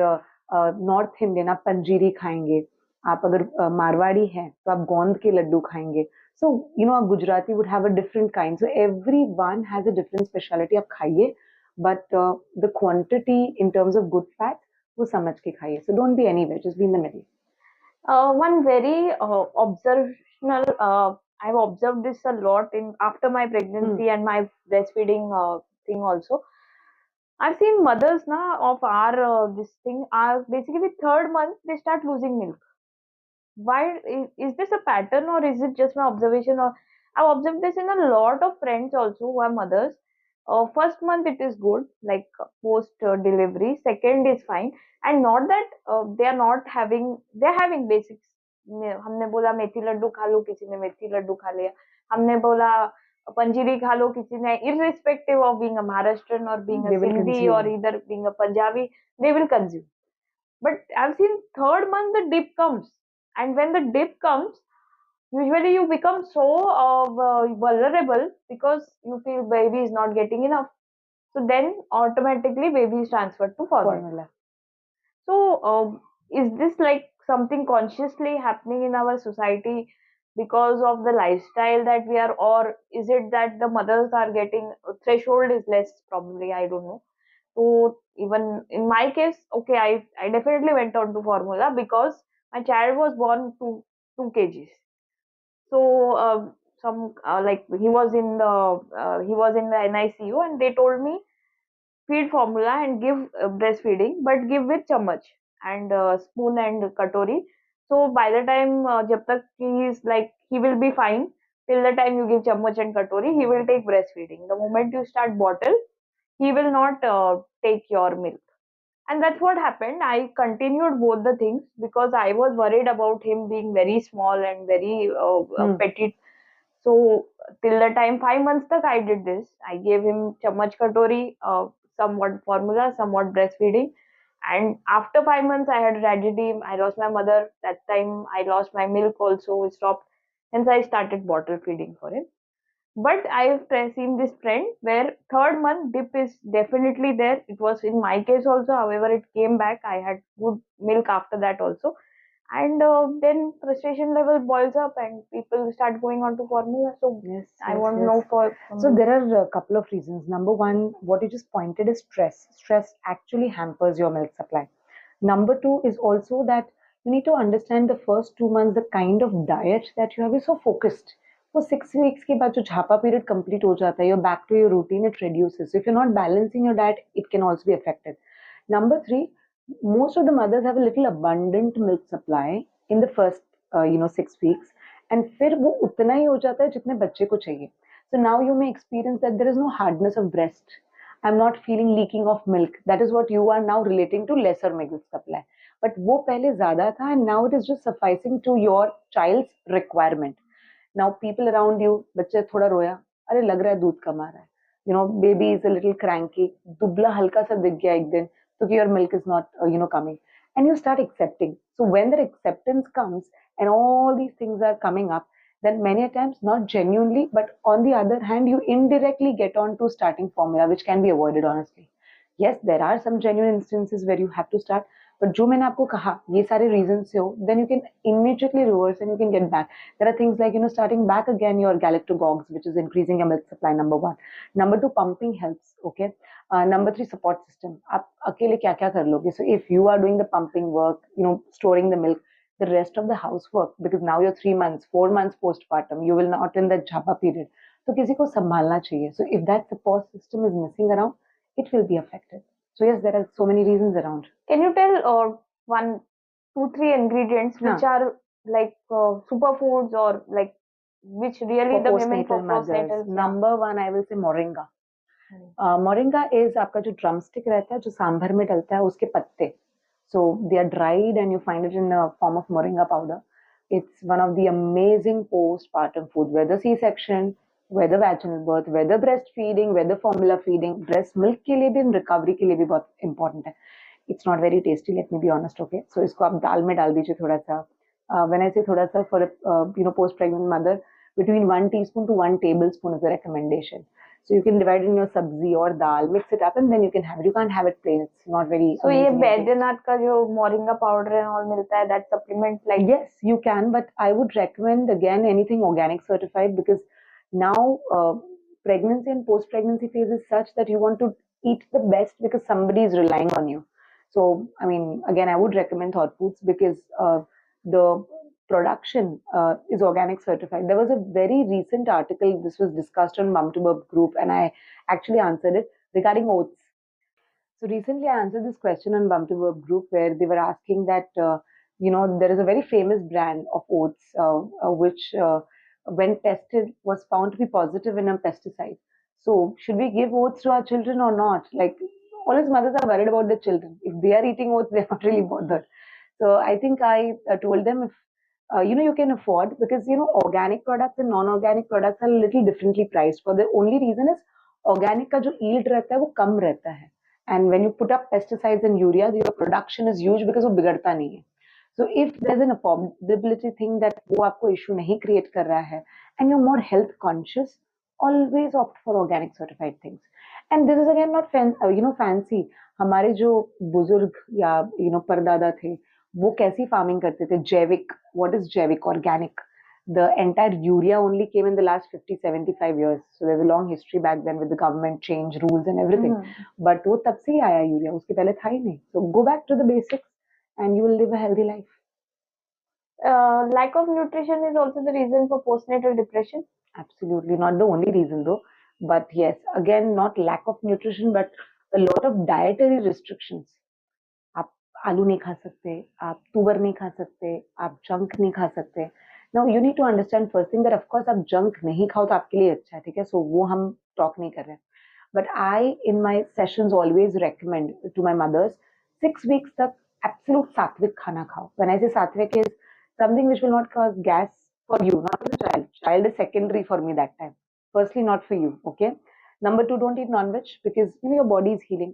north Indian, आप पंजीरी खाएंगे. आप अगर मारवाड़ी हैं तो आप गोंद के लड्डू खाएंगे. सो आप Gujarati would have a different kind. So every one has a different speciality. आप खाइए, but the quantity in terms of good fat वो समझ के खाइए. So don't be anywhere, just be in the middle. One very observational, I've observed this a lot in after my pregnancy and my breastfeeding thing also. I've seen mothers now of our this thing are basically third month they start losing milk. Why is this a pattern or is it just my observation? Or I've observed this in a lot of friends also who are mothers. First month it is good, like post delivery. Second is fine, and not that they are not having. They are having basics. हमने बोला मेथी लड्डू खा लो, किसी ने मेथी लड्डू खा लिया. हमने बोला पंजीरी खा लो, किसी ने irrespective of being a Maharashtrian or being a They will Sindhi or consume. either being a Punjabi, they will consume. But I've seen third month the dip comes, and when the dip comes, usually you become so vulnerable because you feel baby is not getting enough. So then automatically baby is transferred to formula. Formula. So is this like something consciously happening in our society because of the lifestyle that we are, or is it that the mothers are getting threshold is less? Probably, I don't know. So even in my case, okay, I definitely went on to formula because my child was born 2 kgs. So some like he was in the NICU and they told me feed formula and give breastfeeding, but give with chammach and spoon and katori. So by the time jab tak he is like he will be fine. Till the time you give chammach and katori, he will take breastfeeding. The moment you start bottle, he will not take your milk. And that's what happened. I continued both the things because I was worried about him being very small and very petite. So till the time 5 months tak I did this. I gave him chammach katori, somewhat formula, somewhat breastfeeding. And after 5 months, I had tragedy. I lost my mother. That time I lost my milk also. It stopped. Hence I started bottle feeding for him. But I've seen this trend where third month dip is definitely there. It was in my case also. However, it came back. I had good milk after that also. and then frustration level boils up and people start going on to formula. So Yes, I yes, want to yes. know from So you. there are a couple of reasons. Number one, what you just pointed is stress. Stress actually hampers your milk supply. Number two is also that you need to understand the first 2 months, the kind of diet that you have is so focused. For 6 weeks के बाद जो Jhapa period complete हो जाता है, you're back to your routine, it reduces. So if you're not balancing your diet, it can also be affected. Number three, most of the mothers have a little abundant milk supply in the first 6 weeks, and फिर वो उतना ही हो जाता है जितने बच्चे को चाहिए. So now you may experience that there is no hardness of breast. I'm not feeling leaking of milk. That is what you are now relating to lesser milk supply. But वो पहले ज़्यादा था and now it is just sufficing to your child's requirement. Now people around you, बच्चे थोड़ा रोया, अरे लग रहा है दूध कम आ रहा है. Baby is a little cranky, दुबला हल्का सा दिख गया एक दिन, so your milk is not, coming. And you start accepting. So when the acceptance comes and all these things are coming up, then many a times, not genuinely, but on the other hand, you indirectly get on to starting formula, which can be avoided, honestly. Yes, there are some genuine instances where you have to start, but जो मैंने आपको कहा ये सारे reasons से हो, then you can immediately reverse and you can get back. There are things like starting back again your galactogogues, which is increasing your milk supply. Number one. Number two, pumping helps. Okay. Number three, support system. आप अकेले क्या क्या कर लोगे? So if you are doing the pumping work, storing the milk, the rest of the housework, because now you're 3 months, 4 months postpartum, you will not in that jhapa period. तो किसी को संभालना चाहिए. So if that support system is missing around, it will be affected. So yes, there are so many reasons around. Can you tell one, two, three ingredients which are like superfoods or like which really For the women postnatal for mothers, postnatal? number one, I will say moringa. Moringa is आपका जो drum stick रहता है जो सांभर में डलता है उसके पत्ते. So they are dried and you find it in a form of moringa powder. It's one of the amazing postpartum food, whether C-section, whether vaginal birth, whether breastfeeding, whether formula feeding, breast milk के लिए भी and recovery के लिए भी बहुत important है. It's not very tasty, let me be honest, okay? So इसको आप दाल में डाल दीजिए थोड़ा सा. When I say थोड़ा सा, for a post-pregnant mother, between 1 teaspoon to 1 tablespoon is the recommendation. So you can divide it in your sabzi or dal, mix it up, and then you can have it. You can't have it plain; it's not very. So ये amazing taste. Baidyanath का जो moringa powder है और मिलता है that supplement like Yes, you can, but I would recommend again anything organic certified because now pregnancy and post-pregnancy phase is such that you want to eat the best because somebody is relying on you. So I mean, again, I would recommend Thoughfoodz because the production is organic certified. There was a very recent article. This was discussed on BumptoBurp group, and I actually answered it regarding oats. So recently, I answered this question on BumptoBurp group where they were asking that there is a very famous brand of oats which, when tested, was found to be positive in a pesticide. So should we give oats to our children or not? Like always, mothers are worried about the children. If they are eating oats, they're not really bothered. So I think I told them if you can afford because organic products and non-organic products are a little differently priced. For the only reason is organic का जो yield रहता है वो कम रहता है. And when you put up pesticides and urea, your production is huge because वो बिगड़ता नहीं है. So if there's an affordability thing that वो आपको issue नहीं create कर रहा है, and you're more health conscious, always opt for organic certified things. And this is again not fancy. हमारे जो बुजुर्ग या परदादा थे वो कैसी farming करते थे जैविक. What is जैविक? Organic. The entire urea only came in the last 50, 75 years. So there's a long history back then with the government change rules and everything. But वो तब से ही आया यूरिया, उसके पहले था ही नहीं. So go back to the basics and you will live a healthy life. lack of nutrition is also the reason for postnatal depression. Absolutely, not the only reason though. But yes, again, not lack of nutrition, but a lot of dietary restrictions. आप आलू नहीं खा सकते, आप तुवर नहीं खा सकते, आप जंक नहीं खा सकते. Now you need to understand first thing that of course आप जंक नहीं खाओ तो आपके लिए अच्छा है, ठीक है? So वो हम talk नहीं कर रहे हैं. But I in my sessions always recommend to my mothers 6 weeks तक absolute सात्विक खाना खाओ. When I say सात्विक is something which will not cause gas for you, not for the child. Child is secondary for me that time. Firstly, not for you, okay? Number two, don't eat non-veg because your body is healing.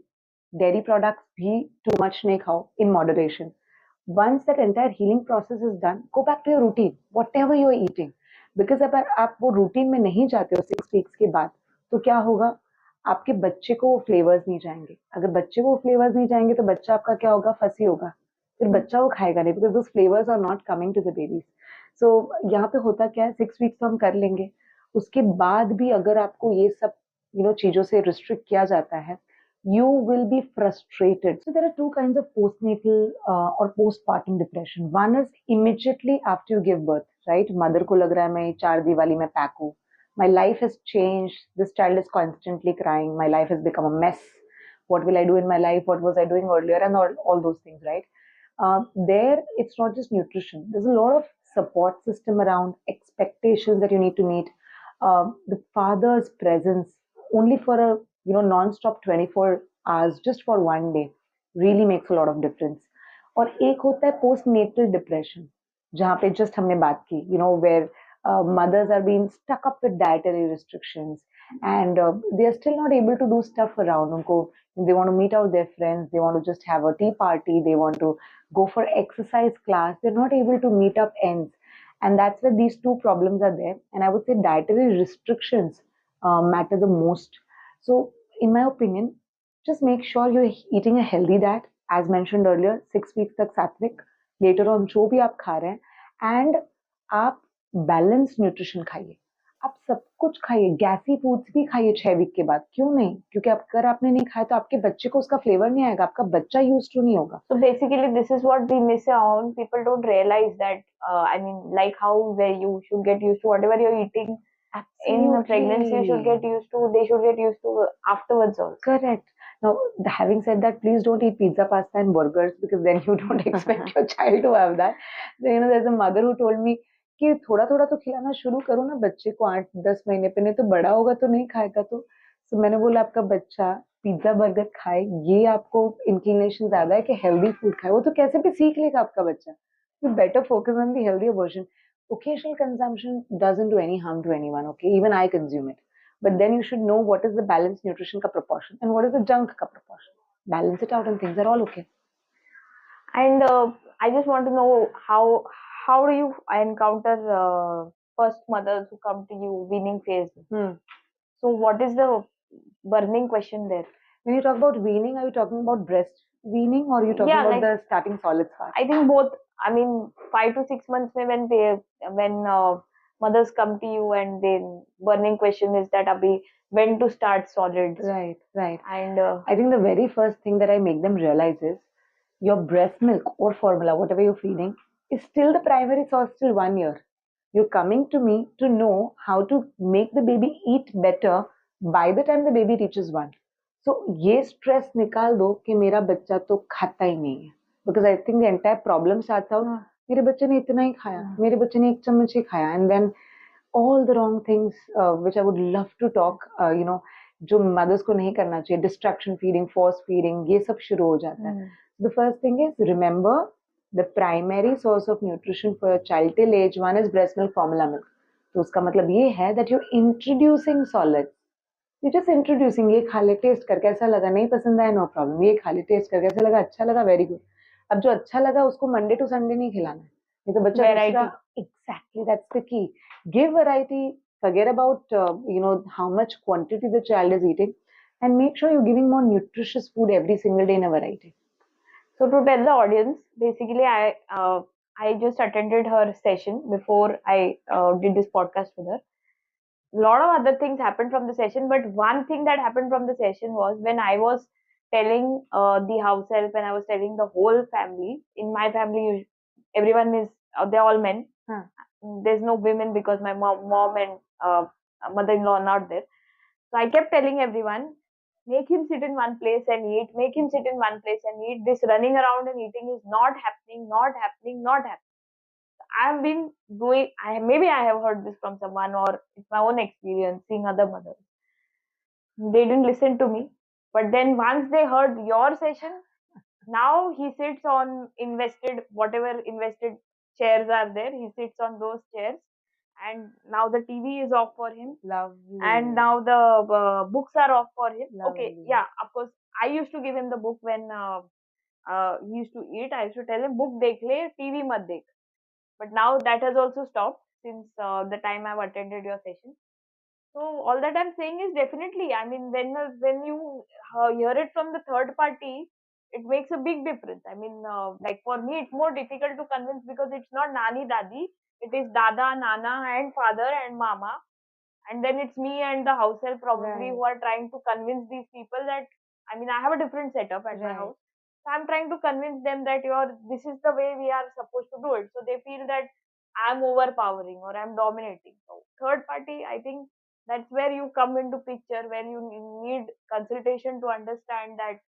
Dairy products भी too much नहीं खाओ in moderation. Once that entire healing process is done, go back to your routine, whatever you are eating. Because अगर आप वो routine में नहीं जाते हो 6 weeks के बाद, तो क्या होगा? आपके बच्चे को वो फ्लेवर्स नहीं जाएंगे. अगर बच्चे को वो फ्लेवर्स नहीं जाएंगे तो बच्चा आपका क्या होगा? फंसी होगा. फिर बच्चा वो खाएगा नहीं, because those flavors are not coming to the babies. So यहाँ पे होता क्या है, 6 weeks तो हम कर लेंगे, उसके बाद भी अगर आपको ये सब चीजों से रिस्ट्रिक्ट किया जाता है, you will be frustrated. So there are two kinds of postnatal or postpartum depression. One is immediately after you give birth, right? Mother को लग रहा है मैं 4 दीवाली में पैक हूँ. My life has changed. This child is constantly crying. My life has become a mess. What will I do in my life? What was I doing earlier? And all those things, right? There, it's not just nutrition. There's a lot of support system around, expectations that you need to meet. The father's presence only for a non-stop 24 hours just for one day really makes a lot of difference. और एक होता है postnatal depression, जहाँ पे just हमने बात की, where mothers are being stuck up with dietary restrictions, and they are still not able to do stuff around. उनको, they want to meet out their friends, they want to just have a tea party, they want to go for exercise class, they're not able to meet up ends. And that's where these two problems are there. And I would say dietary restrictions matter the most. So, in my opinion, just make sure you're eating a healthy diet. As mentioned earlier, 6 weeks tak sattvic. Later on, जो भी आप खा रहे हैं, and आप balance nutrition खाइए. आप सब कुछ खाइए, गैसी फूड्स भी खाइए 6 वीक के बाद. क्यों नहीं? क्योंकि अगर आपने नहीं खाया तो आपके बच्चे को उसका फ्लेवर नहीं आएगा, आपका बच्चा यूज टू नहीं होगा. So basically, this is what we miss out. People don't realize that. I mean, like how where you should get used to whatever you're eating in pregnancy, you should get used to. They should get used to afterwards also. Correct. Now, having said that, please don't eat pizza, pasta, and burgers, because then you don't expect your child to have that. So, there's a mother who told me कि थोड़ा थोड़ा तो खिलाना शुरू करो ना बच्चे को, 8-10 महीने पे, नहीं तो बड़ा होगा तो नहीं खाएगा. तो मैंने बोला आपका बच्चा पिज्जा बर्गर खाए, ये आपको इंक्लिनेशन ज्यादा है कि हेल्दी फूड खाए, वो तो कैसे भी सीख लेगा आपका बच्चा. You better focus on the healthier version. Occasional consumption doesn't do any harm to anyone, okay? Even I consume it. But then you should know what is the balanced nutrition ka proportion and what is the junk ka proportion. Balance it out and things are all okay. And I just want to know how do you encounter first mothers who come to you weaning phase? So what is the burning question there? When you talk about weaning, are you talking about breast weaning or are you talking about the starting solids part? I think both. I mean, 5 to 6 months when mothers come to you and then burning question is that abhi when to start solids. Right. And I think the very first thing that I make them realize is your breast milk or formula, whatever you're feeding, is still the primary source till 1 year. You're coming to me to know how to make the baby eat better by the time the baby reaches 1. So ये stress निकाल दो कि मेरा बच्चा तो खाता ही नहीं है. Because I think the entire problem starts out, मेरे बच्चे ने इतना ही खाया, मेरे बच्चे ने 1 चम्मच ही खाया, and then all the wrong things which I would love to talk, जो mothers को नहीं करना चाहिए, distraction feeding, force feeding, ये सब शुरू हो जाता है. The first thing is, remember, the primary source of nutrition for your child till age 1 is breast milk, formula milk. तो उसका मतलब ये है that you're introducing solids. You're just introducing. ये खा ले, टेस्ट कर कैसा लगा, नहीं पसंद आया, नो प्रॉब्लम. ये खा ले, टेस्ट कर कैसा लगा, अच्छा लगा, वेरी गुड. अब जो अच्छा लगा उसको मंडे टू संडे नहीं खिलाना है, नहीं तो बच्चा दूसरा. Exactly, that's the key. Give variety. Forget about how much quantity the child is eating, and make sure you're giving more nutritious food every single day in a variety. So to tell the audience, basically I just attended her session before I did this podcast with her. A lot of other things happened from the session, but one thing that happened from the session was when I was telling the house help and I was telling the whole family. In my family, everyone is they're all men. There's no women because my mom and mother-in-law are not there. So I kept telling everyone, make him sit in one place and eat. Make him sit in one place and eat. This running around and eating is not happening. Not happening. Not happening. I've been doing, maybe I have heard this from someone or it's my own experience seeing other mothers. They didn't listen to me. But then once they heard your session, now he sits on whatever invested chairs are there, he sits on those chairs. And now the TV is off for him. Lovely. And now the books are off for him. Lovely. Okay, yeah, of course. I used to give him the book when he used to eat. I used to tell him, book dekh le, TV mat dekh. But now that has also stopped since the time I've attended your session. So all that I'm saying is definitely, I mean, when you hear it from the third party, it makes a big difference. I mean, like for me, it's more difficult to convince because it's not nani dadi, it is dada, nana, and father and mama, and then it's me and the house help probably Right. who are trying to convince these people that, I mean, I have a different setup at my Right. house, so I'm trying to convince them that this is the way we are supposed to do it, so they feel that I'm overpowering or I'm dominating. So third party, I think that's where you come into picture, where you need consultation to understand that.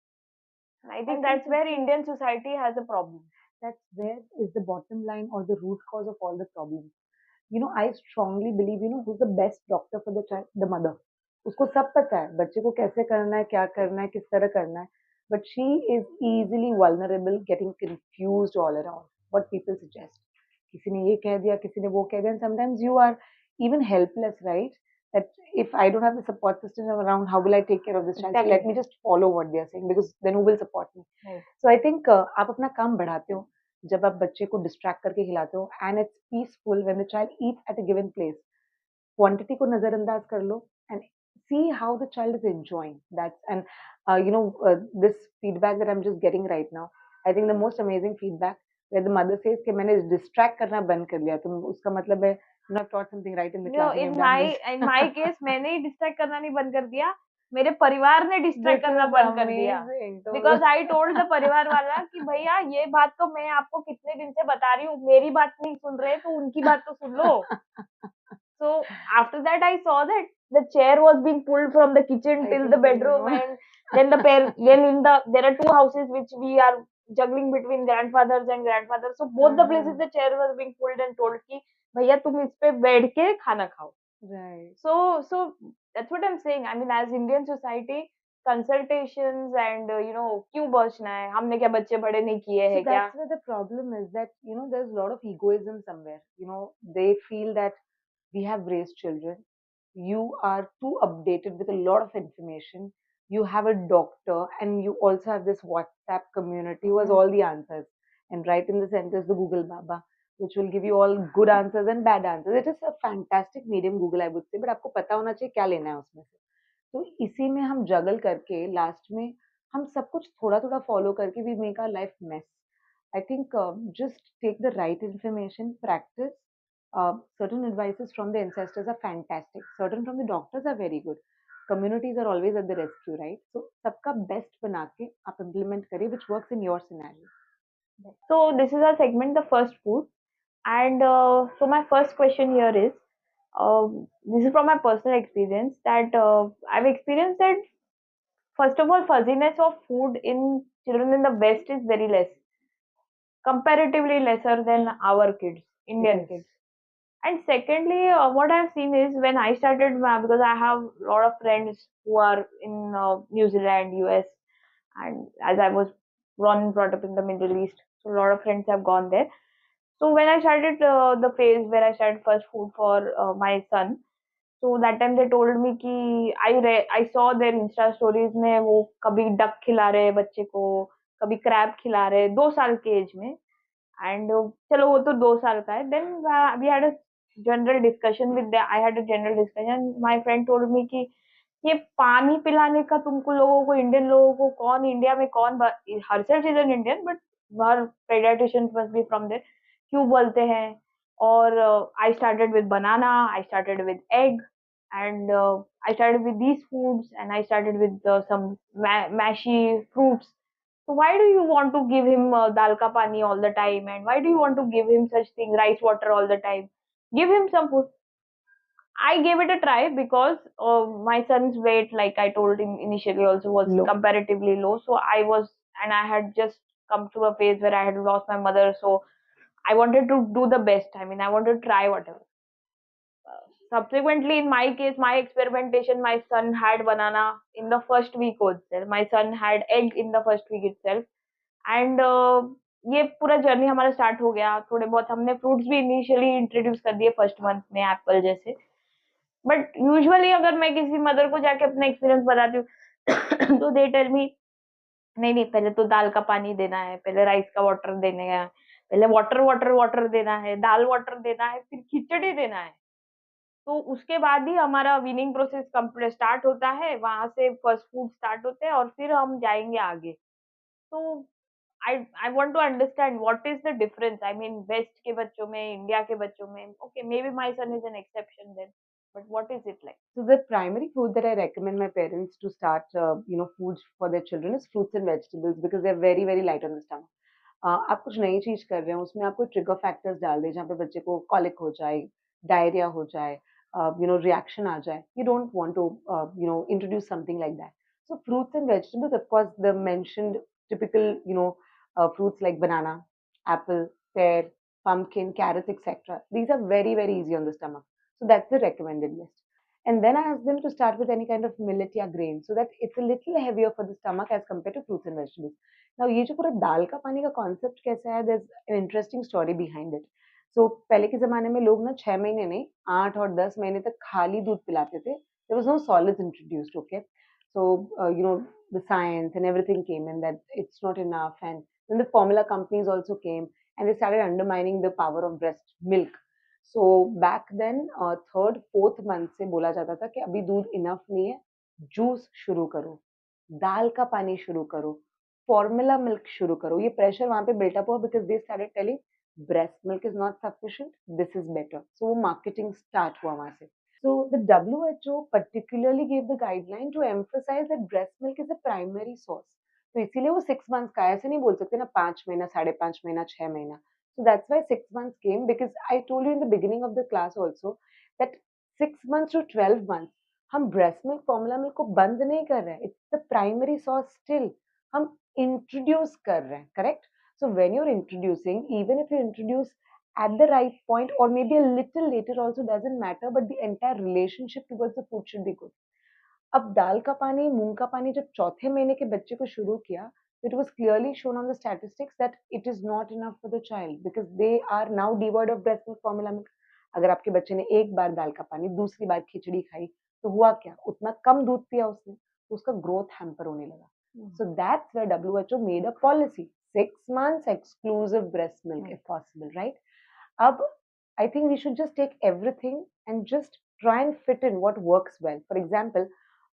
And I I think think that's where it's Indian society has a problem. that's where is the bottom line or the root cause of all the problems. I strongly believe, who's the best doctor for the child? The mother. उसको सब पता है बच्चे को कैसे करना है, क्या करना है, किस तरह करना है. But she is easily vulnerable, getting confused all around. What people suggest. किसी ने ये कह दिया, किसी ने वो कह दिया, and sometimes you are even helpless, right? That if I don't have the support system around, how will I take care of this child? So let me Exactly. just follow what they are saying because then who will support me? Right. So I think आप अपना काम बढ़ाते हो जब आप बच्चे को distract करके खिलाते हो and it's peaceful when the child Yeats at a given place quantity को नजरअंदाज कर लो and see how the child is enjoying that and this feedback that I'm just getting right now. I think the most amazing feedback where the mother says कि मैंने distract करना बंद कर लिया तुम उसका मतलब है you have taught something right in the No, class and you've done this. in my case, मैंने ही डिस्ट्रैक्ट करना नहीं बंद कर दिया, मेरे परिवार ने डिस्ट्रैक्ट This करना is बंद कर दिया. amazing. Because I told the परिवार वाला कि भैया ये बात तो मैं आपको कितने दिन से बता रही हूँ, मेरी बात नहीं सुन रहे तो उनकी बात तो सुन लो. So after that, I saw that the chair was being pulled from the kitchen I till can the tell you bedroom, know. and then then there are two houses which we are juggling between grandfathers and grandfathers. So both the places the chair was being pulled and told कि भैया तुम इस पे बैठ के खाना खाओ. Right. So that's what I'm saying. I mean, as Indian society, consultations and क्यों बचना है, हमने क्या बच्चे बड़े नहीं किए So हैं क्या? that's where the problem is that, there's a lot of egoism somewhere. They feel that we have raised children. You are too updated with a lot of information. You have a doctor and you also have this WhatsApp community who has all the answers. And right in the center is the Google Baba, which will give you all good answers and bad answers. It is a fantastic medium, Google, I would say, but आपको पता होना चाहिए क्या लेना है उसमें से. तो इसी में हम जगल करके लास्ट में हम सब कुछ थोड़ा-थोड़ा फॉलो करके we make our life mess. I think just take the right information, practice. Certain advices from the ancestors are fantastic. Certain from the doctors are very good. Communities are always at the rescue, right? So सबका best बना के आप implement करिए which works in your scenario. So this is our segment, the first food. And so my first question here is, this is from my personal experience that I've experienced that first of all, fuzziness of food in children in the West is very less, comparatively lesser than our kids, It Indian is. kids. And secondly, what I've seen is when I started, because I have a lot of friends who are in New Zealand, US, and as I was born and brought up in the Middle East, so a lot of friends have gone there. So when I started the phase where I started first food for my son, so that time they told me कि I saw their Insta stories में वो कभी duck खिला रहे हैं बच्चे को, कभी crab खिला रहे हैं 2 साल के एज में. एंड चलो वो तो 2 साल का है. Then we had a general discussion with I had a general discussion. My friend told me कि ये पानी पिलाने का तुमको लोगों को, इंडियन लोगों को कौन इंडिया में कौन, herself is an Indian but her paediatrician must be from there, क्यों बोलते हैं. और I started with banana, I started with egg, and I started with these foods, and I started with some mashy fruits. So why do you want to give him dal ka pani all the time, and why do you want to give him such thing, rice water all the time? Give him some food. I gave it a try because my son's weight, like I told him initially, also was Low. comparatively low. So and I had just come through a phase where I had lost my mother. So I wanted to do the best. I mean, I wanted to try whatever. Subsequently, in my case, my experimentation, my son had banana in the first week itself. My son had egg in the first week itself. And ये पूरा journey हमारा start हो गया. थोड़े बहुत हमने fruits भी initially introduce कर दिए फर्स्ट मंथ में, एप्पल जैसे. बट यूजुअली अगर मैं किसी मदर को जाके अपना एक्सपीरियंस बताती हूँ तो दे टेल मी नहीं नहीं, पहले तो दाल का पानी देना है, पहले राइस का वाटर देने का, पहले वाटर वाटर वाटर देना है, दाल वाटर देना है, फिर खिचड़ी देना है. तो उसके बाद ही हमारा विनिंग प्रोसेस स्टार्ट होता है, वहां से फर्स्ट फूड स्टार्ट होते हैं और फिर हम जाएंगे आगे. So I want to understand what is the difference. I mean, West के बच्चों में, India के बच्चों में, okay, maybe my son is an exception then, but what is it like? So the primary food that I recommend my parents to start, foods for their children is fruits and vegetables because they're very, very light on the stomach. आप कुछ नई चीज़ कर रहे हैं, उसमें आप कोई trigger factors डाल दें, जहाँ पे बच्चे को कॉलिक हो जाए, डायरिया हो जाए, रिएक्शन आ जाए. You don't want to, introduce something like that. So fruits and vegetables, of course, the mentioned typical, fruits like banana, apple, pear, pumpkin, carrots, etc. These are very, very easy on the stomach. So that's the recommended list. And then I ask them to start with any kind of millet या grain so that it's a little heavier for the stomach as compared to fruits and vegetables. Now ये जो पूरा दाल का पानी का concept कैसा है, there's an interesting story behind it. So पहले के ज़माने में लोग ना 6 महीने नहीं 8 और 10 महीने तक खाली दूध पिलाते थे. There was no solids introduced, okay? So the science and everything came in that it's not enough, and then the formula companies also came and they started undermining the power of breast milk. So back then third fourth month से बोला जाता था कि अभी दूध enough नहीं है, juice शुरू करो, दाल का पानी शुरू करो, फॉर्मूला मिल्क शुरू करो. ये प्रेशर वहां पे बिल्टअप हुआ because they started telling breast milk is not sufficient, this is better. So वो मार्केटिंग स्टार्ट हुआ वहां से. So the WHO particularly gave the guideline to emphasize that breast milk is a primary source. तो इसीलिए वो 6 months का, ऐसे नहीं बोल सकते ना 5 महीना, 5.5 महीना, 6 महीना. So that's why 6 months came, because I told you in the beginning of the class also that 6 months to 12 months हम breast milk, formula milk को बंद नहीं कर रहे हैं. It's the primary source still. हम introduce कर रहे हैं, correct? So when you're introducing, even if you introduce at the right point or maybe a little later also doesn't matter, but the entire relationship towards the food should be good. अब दाल का पानी, मूंग का पानी जब चौथे महीने के बच्चे को शुरू किया, it was clearly shown on the statistics that it is not enough for the child because they are now devoid of breast milk, formula milk. अगर आपके बच्चे ने एक बार दाल का पानी, दूसरी बार खिचड़ी खाई, तो हुआ क्या? उतना कम दूध पिया उसने, तो उसका ग्रोथ हैम्पर होने लगा. So that's where WHO made a policy. 6 months exclusive breast milk if possible, right? Ab, I think we should just take everything and just try and fit in what works well. For example,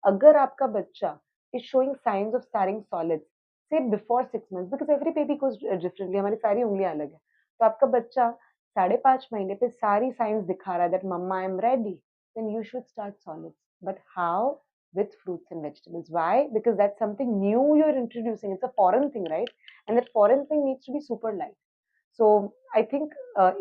अगर आपका बच्चा is showing signs of starting solids, say before 6 months, because every baby goes differently, हमारी सारी उंगलियां अलग है. तो आपका बच्चा 5.5 महीने पे सारी signs दिखा रहा है that mama I'm ready, then you should start solids. But how? With fruits and vegetables. Why? Because that's something new you're introducing. It's a foreign thing, right? And that foreign thing needs to be super light. So I think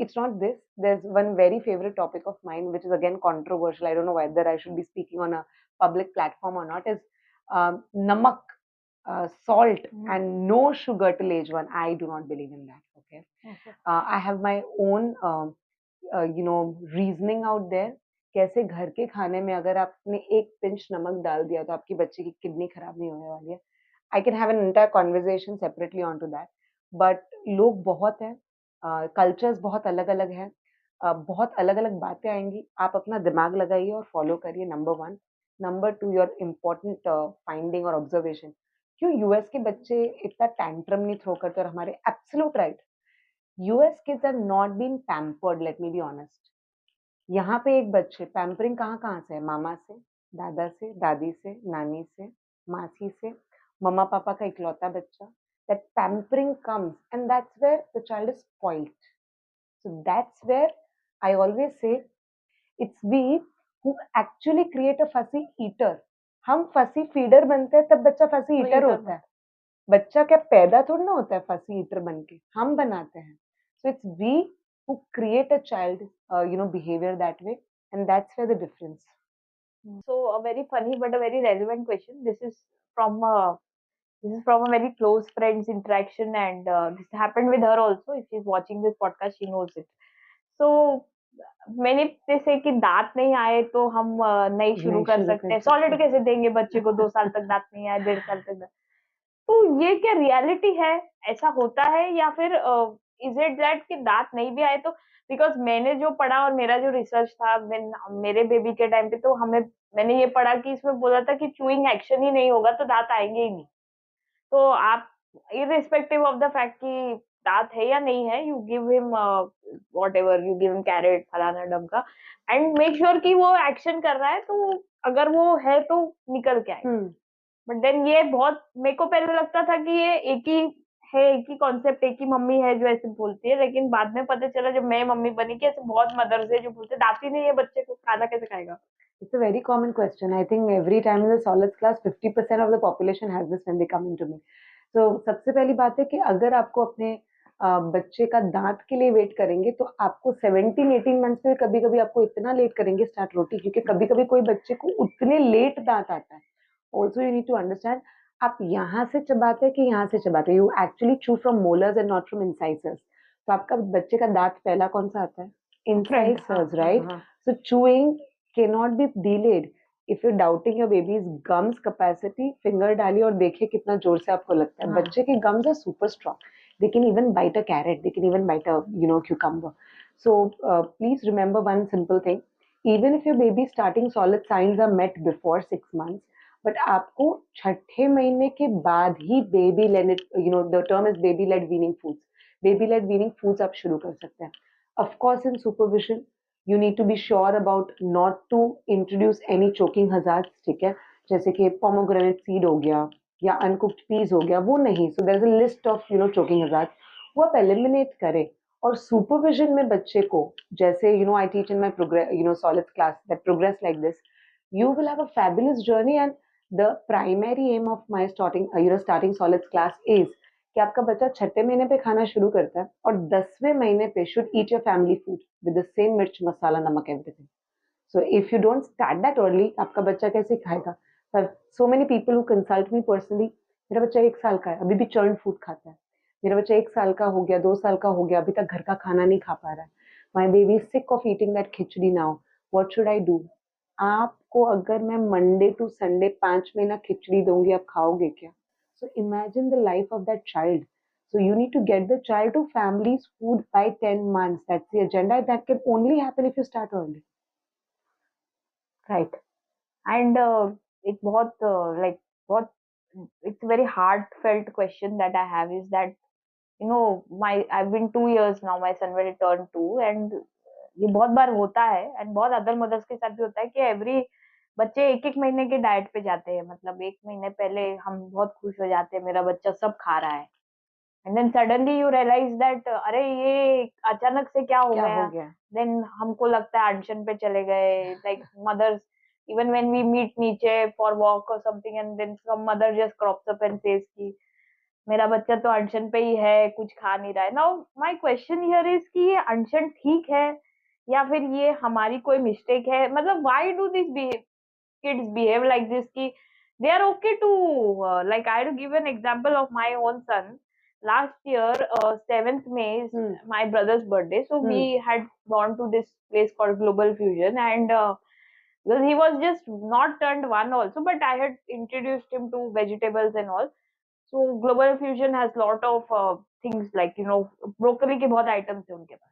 it's not this. There's one very favorite topic of mine, which is again controversial. I don't know whether I should be speaking on a public platform or not. Is namak, salt, and no sugar till age 1. I do not believe in that. Okay. I have my own, reasoning out there. कैसे घर के खाने में अगर आपने एक pinch नमक डाल दिया तो आपकी बच्चे की किडनी खराब नहीं होने वाली है. I can have an entire conversation separately onto that. But लोग बहुत हैं, कल्चर्स बहुत अलग-अलग हैं, बहुत अलग-अलग बातें आएँगी. आप अपना दिमाग लगाइए और फॉलो करिए, number 1. Number 2, your important finding और ऑब्जर्वेशन. क्यों यूएस के बच्चे इतना टैंट्रम नहीं थ्रो करते और हमारे absolute right. US kids are not been pampered, let me be honest. यहाँ पे एक बच्चे पैम्परिंग कहाँ-कहाँ से है? मामा से, दादा से, दादी से, नानी से, मासी से, मम्मा पापा का इकलौता बच्चा. That pampering comes, and that's where the child is spoilt. So that's where I always say it's we who actually create a fussy eater. हम fussy feeder बनते हैं तब बच्चा fussy eater होता है. बच्चा क्या पैदा थोड़ा ना होता है fussy eater बन के, हम बनाते हैं. So it's we who create a child, behavior that way, and that's where the difference. So a very funny but a very relevant question. From a this is from a very close friend's interaction, and this happened with her also. If she's watching this podcast, she knows it. So मैंने जैसे कि दांत नहीं आए तो हम नहीं शुरू कर सकते हैं. सॉलिड कैसे देंगे बच्चे को? 2 साल तक दांत नहीं आए, 1.5 साल तक दांत. तो ये क्या रियलिटी है? ऐसा होता है या फिर इज इट दैट कि दांत नहीं भी आए तो? बिकॉज मैंने जो पढ़ा और मेरा जो रिसर्च था मेरे बेबी के टाइम पे, तो मैंने ये पढ़ा कि इसमें बोला था कि च्यूइंग एक्शन ही नहीं होगा तो दांत आएंगे ही नहीं. तो आप इररिस्पेक्टिव ऑफ द फैक्ट कि दांत है या नहीं है, you give him whatever, you give him carrot फलाना डमका, एंड मेक श्योर कि वो एक्शन कर रहा है. तो अगर वो है तो निकल के आए. बट देन ये बहुत मेरे को पहले लगता था कि ये एक ही है, एक ही कॉन्सेप्ट, एक ही मम्मी है जो ऐसे बोलती है, लेकिन बाद में पता चला जब मैं मम्मी बनी कि ऐसे बहुत मदर्स है जो बोलते दाती नहीं है बच्चे को, खाना कैसे खाएगा। It's a very common question. I think every time in the solids class, 50% of the population has this when they come into me. So सबसे पहली बात है कि अगर आपको अपने बच्चे का दांत के लिए वेट करेंगे तो आपको 17-18 मंथ्स में कभी कभी आपको इतना लेट करेंगे स्टार्ट रोटी, क्योंकि कभी कभी कोई बच्चे को उतने लेट दांत आता है. Also you need to understand, आप यहाँ से चबाते हैं कि यहाँ से चबाते हैं. You actually chew from molars and not from incisors. तो आपका बच्चे का दांत पहला कौन सा आता है? फ्रंट, हाँ इंसाइसर्स, राइट? हाँ। So chewing cannot be delayed. If you're doubting your baby's gums capacity, finger डालिए और देखिए कितना जोर से आपको लगता है. हाँ बच्चे के gums are super strong. They can even bite a carrot. They can even bite a cucumber. So please remember one simple thing. Even if your baby starting solid signs are met before 6 months, but आपको छठे महीने के बाद ही baby led, the term is baby led weaning foods. Baby led weaning foods आप शुरू कर सकते हैं. Of course, in supervision, you need to be sure about not to introduce any choking hazards. ठीक है, जैसे कि pomegranate seed हो गया या uncooked peas हो गया, वो नहीं. So there's a list of choking hazards, वो आप eliminate करें. और supervision में बच्चे को, जैसे I teach in my progress solids class that progress like this, you will have a fabulous journey. And the primary aim of my starting solids class is कि आपका बच्चा छठे महीने पे खाना शुरू करता है और 10वें महीने पे should eat your family food with the same मिर्च मसाला नमक everything. So if you don't start that early, आपका बच्चा कैसे खाएगा? So many people who consult me personally, मेरा बच्चा 1 साल का है, अभी भी चर्न फूड खाता है. मेरा बच्चा 1 साल का हो गया, 2 साल का हो गया, अभी तक घर का खाना नहीं खा पा रहा है. My baby is sick of eating that khichdi now. What should I do? आपको अगर मैं मंडे टू संडे 5 महीना खिचड़ी दूंगी, आप खाओगे क्या? So imagine the life of that child. So you need to get the child to family's food by 10 months. That's the agenda. That can only happen if you start early. Right. And एक बहुत like बहुत it's very heartfelt question that I have is that my I have been 2 years now, my son will turn 2, and ये बहुत बार होता है and बहुत other mother's के साथ भी होता है कि एवरी बच्चे एक एक महीने के डाइट पे जाते हैं, मतलब 1 महीने पहले हम बहुत खुश हो जाते हैं मेरा बच्चा सब खा रहा है, and then suddenly you realise that अरे ये अचानक से क्या हो गया. देन हमको लगता है अनशन पे चले गए, like mothers even when we meet नीचे फॉर वॉक और something, and then some mother just crops up and says कि मेरा बच्चा तो अनशन पे ही है, कुछ खा नहीं रहा है. Now my question here is कि ये अनशन ठीक है या फिर ये हमारी कोई मिस्टेक है, मतलब why do this kids behave like this ki they are okay to like I had to give an example of my own son. Last year 7th May is my brother's birthday, so we had gone to this place called Global Fusion, and because he was just not turned one also, but I had introduced him to vegetables and all. So Global Fusion has lot of things like broccoli के बहुत items है उनके पास.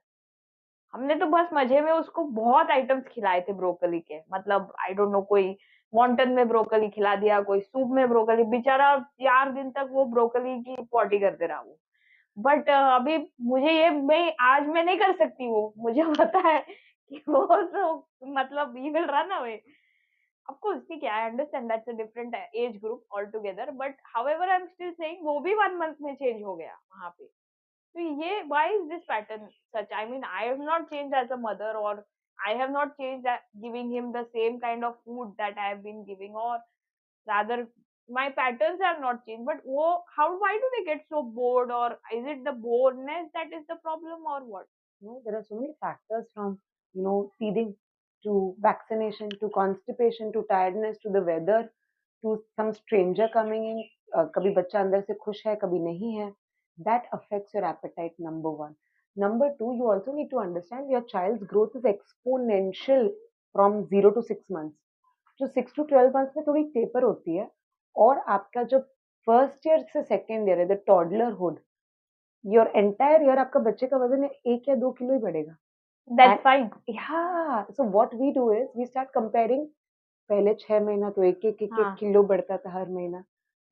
हमने तो बस मजे में उसको बहुत आइटम्स खिलाए थे ब्रोकली के, मतलब आई डोंट नो, कोई वॉन्टन में ब्रोकली खिला दिया, कोई सूप में ब्रोकली, बेचारा 4 दिन तक वो ब्रोकली की पॉटी करते रहा वो. बट अभी मुझे ये मैं नहीं कर सकती, वो मुझे पता है कि वो तो मतलब he will run away. Of course ठीक है, I understand that's a different age group all together, but however I am still saying वो भी 1 मंथ में चेंज हो गया वहां पे. So why is this pattern such? I mean, I have not changed as a mother, or I have not changed that giving him the same kind of food that I have been giving, or rather, my patterns have not changed. But why do they get so bored, or is it the boredness that is the problem, or what? No, there are so many factors from, feeding to vaccination to constipation to tiredness to the weather to some stranger coming in. कभी बच्चा अंदर से खुश है, कभी नहीं है. That affects your appetite, number one. Number two, you also need to understand your child's growth is exponential from 0 to 6 months. जो 6 to 12 months में थोड़ी taper होती है, और आपका जो फर्स्ट ईयर से सेकेंड ईयर है, द टॉडलरहुड, योर एंटायर ईयर आपका बच्चे का वजन 1 या 2 किलो ही बढ़ेगा. That's fine. Yeah, so what we do is we start comparing. पहले 6 महीना तो एक एक एक एक हाँ. किलो बढ़ता था हर महीना.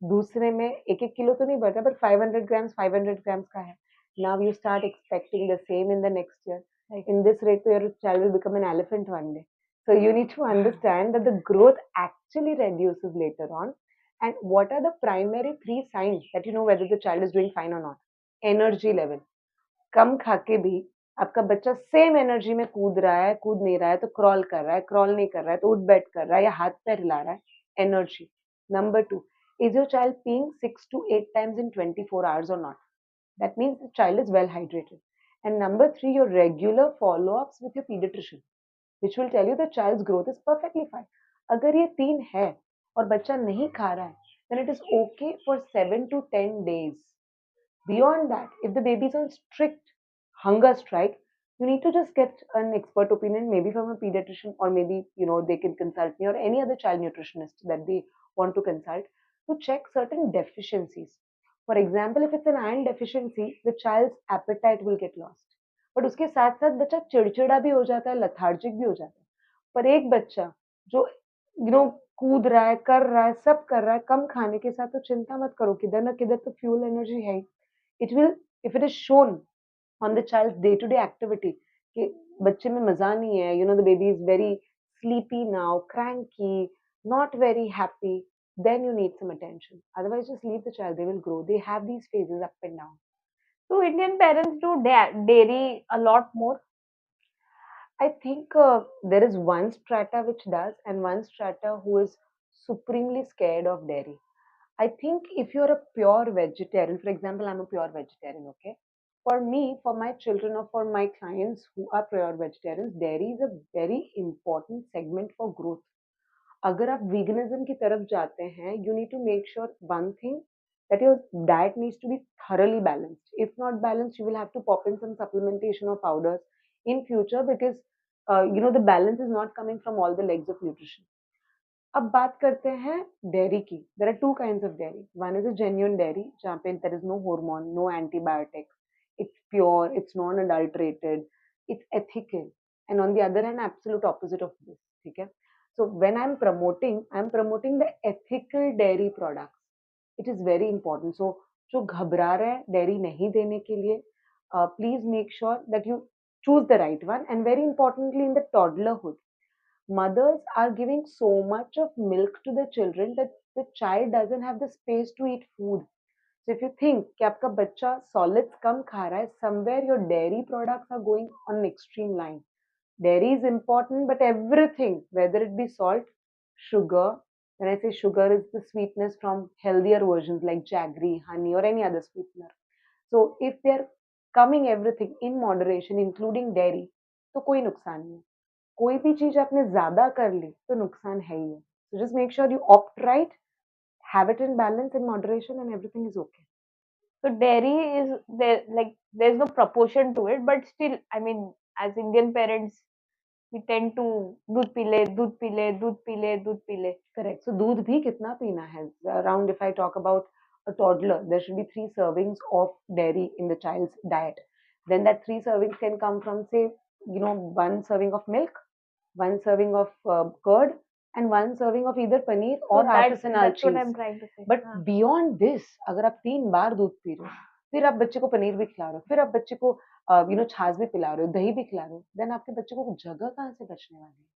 दूसरे में एक एक किलो तो नहीं बढ़ता, बट 500 grams का है. Now you start expecting the same in the next year. Right. In this rate, your child will become an elephant one day. So you need to understand that the growth actually reduces later on, And what are the primary three signs that you know whether the child is doing fine or not? Energy level. कम खा के भी आपका बच्चा same energy में कूद रहा है, कूद नहीं रहा है तो क्रॉल कर रहा है, क्रॉल नहीं कर रहा है तो उठ बैठ कर रहा है या हाथ पैर हिला रहा है, energy. Number 2, is your child peeing 6 to 8 times in 24 hours or not? That means the child is well hydrated. And number 3, your regular follow-ups with your pediatrician, which will tell you the child's growth is perfectly fine. अगर ये 3 है और बच्चा नहीं खा रहा है, then it is okay for 7 to 10 days. Beyond that, if the baby is on strict hunger strike, you need to just get an expert opinion, maybe from a pediatrician, or maybe you know they can consult me or any other child nutritionist that they want to consult to check certain deficiencies. For example, if it's an iron deficiency, the child's appetite will get lost. But उसके साथ साथ बच्चा चिड़चिड़ा भी हो जाता है, lethargic भी हो जाता है. पर एक बच्चा जो यू नो कूद रहा है, कर रहा है, सब कर रहा है, कम खाने के साथ तो चिंता मत करो, किधर ना किधर तो फ्यूल एनर्जी है ही. It will, if it is shown on the child's day-to-day activity कि बच्चे में मजा नहीं है, you know the baby is very sleepy now, cranky, not very happy, then you need some attention. Otherwise, just leave the child. They will grow. They have these phases up and down. So Indian parents do dairy a lot more. I think there is one strata which does, and one strata who is supremely scared of dairy. I think if you're a pure vegetarian, for example, I'm a pure vegetarian, okay? For me, for my children, or for my clients who are pure vegetarians, dairy is a very important segment for growth. अगर आप veganism की तरफ जाते हैं, you need to make sure one thing that your diet needs to be thoroughly balanced. If not balanced, you will have to pop in some supplementation or powders in future because you know the balance is not coming from all the legs of nutrition. अब बात करते हैं dairy की. There are two kinds of dairy. One is a genuine dairy जहाँ पे there is no hormone, no antibiotics, it's pure, it's non adulterated, it's ethical. And on the other hand absolute opposite of this. ठीक है. So when I am promoting the ethical dairy products. It is very important. So जो घबरा रहे हैं dairy नहीं देने के लिए, please make sure that you choose the right one. And very importantly, in the toddlerhood, mothers are giving so much of milk to the children that the child doesn't have the space to eat food. So if you think कि आपका बच्चा solids कम खा रहा है, somewhere your dairy products are going on an extreme line. Dairy is important, but everything, whether it be salt, sugar, when I say sugar, is the sweetness from healthier versions like jaggery, honey, or any other sweetener. So if they're coming everything in moderation, including dairy, तो कोई नुकसान नहीं है. कोई भी चीज आपने ज्यादा कर ली तो नुकसान है ही है. So just make sure you opt right, have it in balance, in moderation, and everything is okay. So dairy is there, like there's no proportion to it, but still, I mean, as Indian parents, we tend to दूध P ले, दूध P ले, दूध P ले, दूध P ले. Correct. So दूध भी कितना पीना है? Around, if I talk about a toddler, there should be 3 servings of dairy in the child's diet. Then that 3 servings can come from, say, you know, 1 serving of milk, 1 serving of curd, and 1 serving of either paneer or artisanal That's what cheese. I'm trying to say. But beyond this, अगर आप 3 बार दूध P रहे हो, फिर आप बच्चे को पनीर भी खिला रहे हो, फिर आप बच्चे को यू नो छाछ भी पिला रहे हो, दही भी खिला रहे हो, देन आपके बच्चे को जगह कहाँ से बचने वाली है?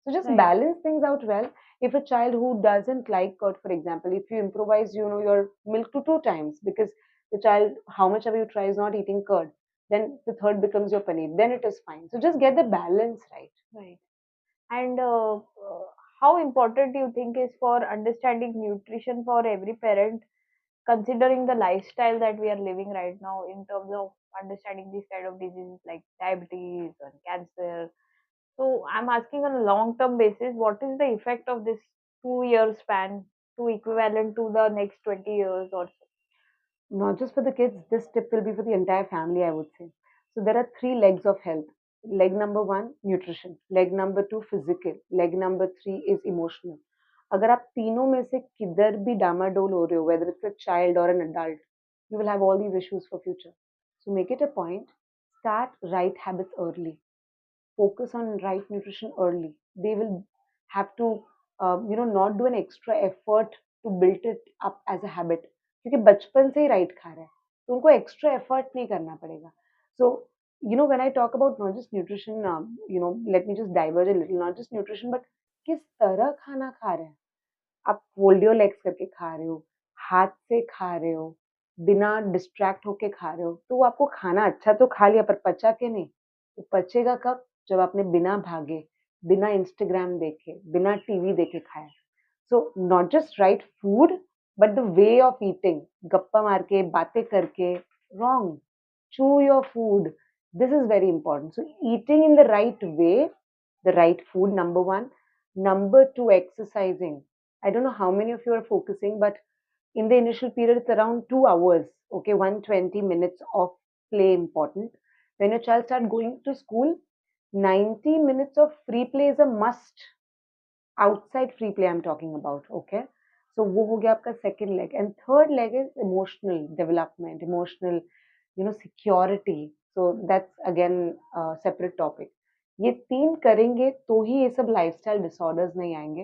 So just Right. balance things out well. If a child who doesn't like curd, for example, if you improvise, you know, your milk to 2 times because the child, how much ever you try, is not eating curd, then the third becomes your paneer. Then it is fine. So just get the balance right. Right. And how important do you think is for understanding nutrition for every parent, considering the lifestyle that we are living right now in terms of understanding these kind of diseases like diabetes and cancer? So I'm asking on a long-term basis, what is the effect of this 2 year span to equivalent to the next 20 years or so? Not just for the kids, this tip will be for the entire family, I would say. So there are 3 legs of health. Leg number 1, nutrition. Leg number 2, physical. Leg number 3 is emotional. अगर आप तीनों में से किधर भी डामाडोल हो रहे हो, whether it's a child or an adult, you will have all these issues for future. So make it a point. Start right habits early. Focus on right nutrition early. They will have to, you know, not do an extra effort to build it up as a habit. क्योंकि बचपन से ही right खा रहा है तो उनको extra effort नहीं करना पड़ेगा. सो you know when I talk about not just nutrition, you know, let me just diverge a little, not just nutrition but किस तरह खाना खा रहे हैं. आप फोल्ड योर लेग्स करके खा रहे हो, हाथ से खा रहे हो, बिना डिस्ट्रैक्ट होके खा रहे हो, तो वो आपको खाना अच्छा तो खा लिया पर पचा के नहीं। वो पचेगा कब? जब आपने बिना भागे, बिना इंस्टाग्राम देखे, बिना टीवी देखे खाया। So not just right food, but the way of eating. Gappa maar ke, बातें करके, wrong. Chew your food. This is very important. So eating in the right way, the right food, number one. Number two, exercising. I don't know how many of you are focusing, but in the initial period, it's around 2 hours. Okay, 120 minutes of play important. When your child start going to school, 90 minutes of free play is a must. Outside free play I'm talking about. Okay, so वो हो गया आपका second leg, and third leg is emotional development, emotional, security. So that's again a separate topic. ये तीन करेंगे तो ही ये सब लाइफस्टाइल डिसऑर्डर्स नहीं आएंगे।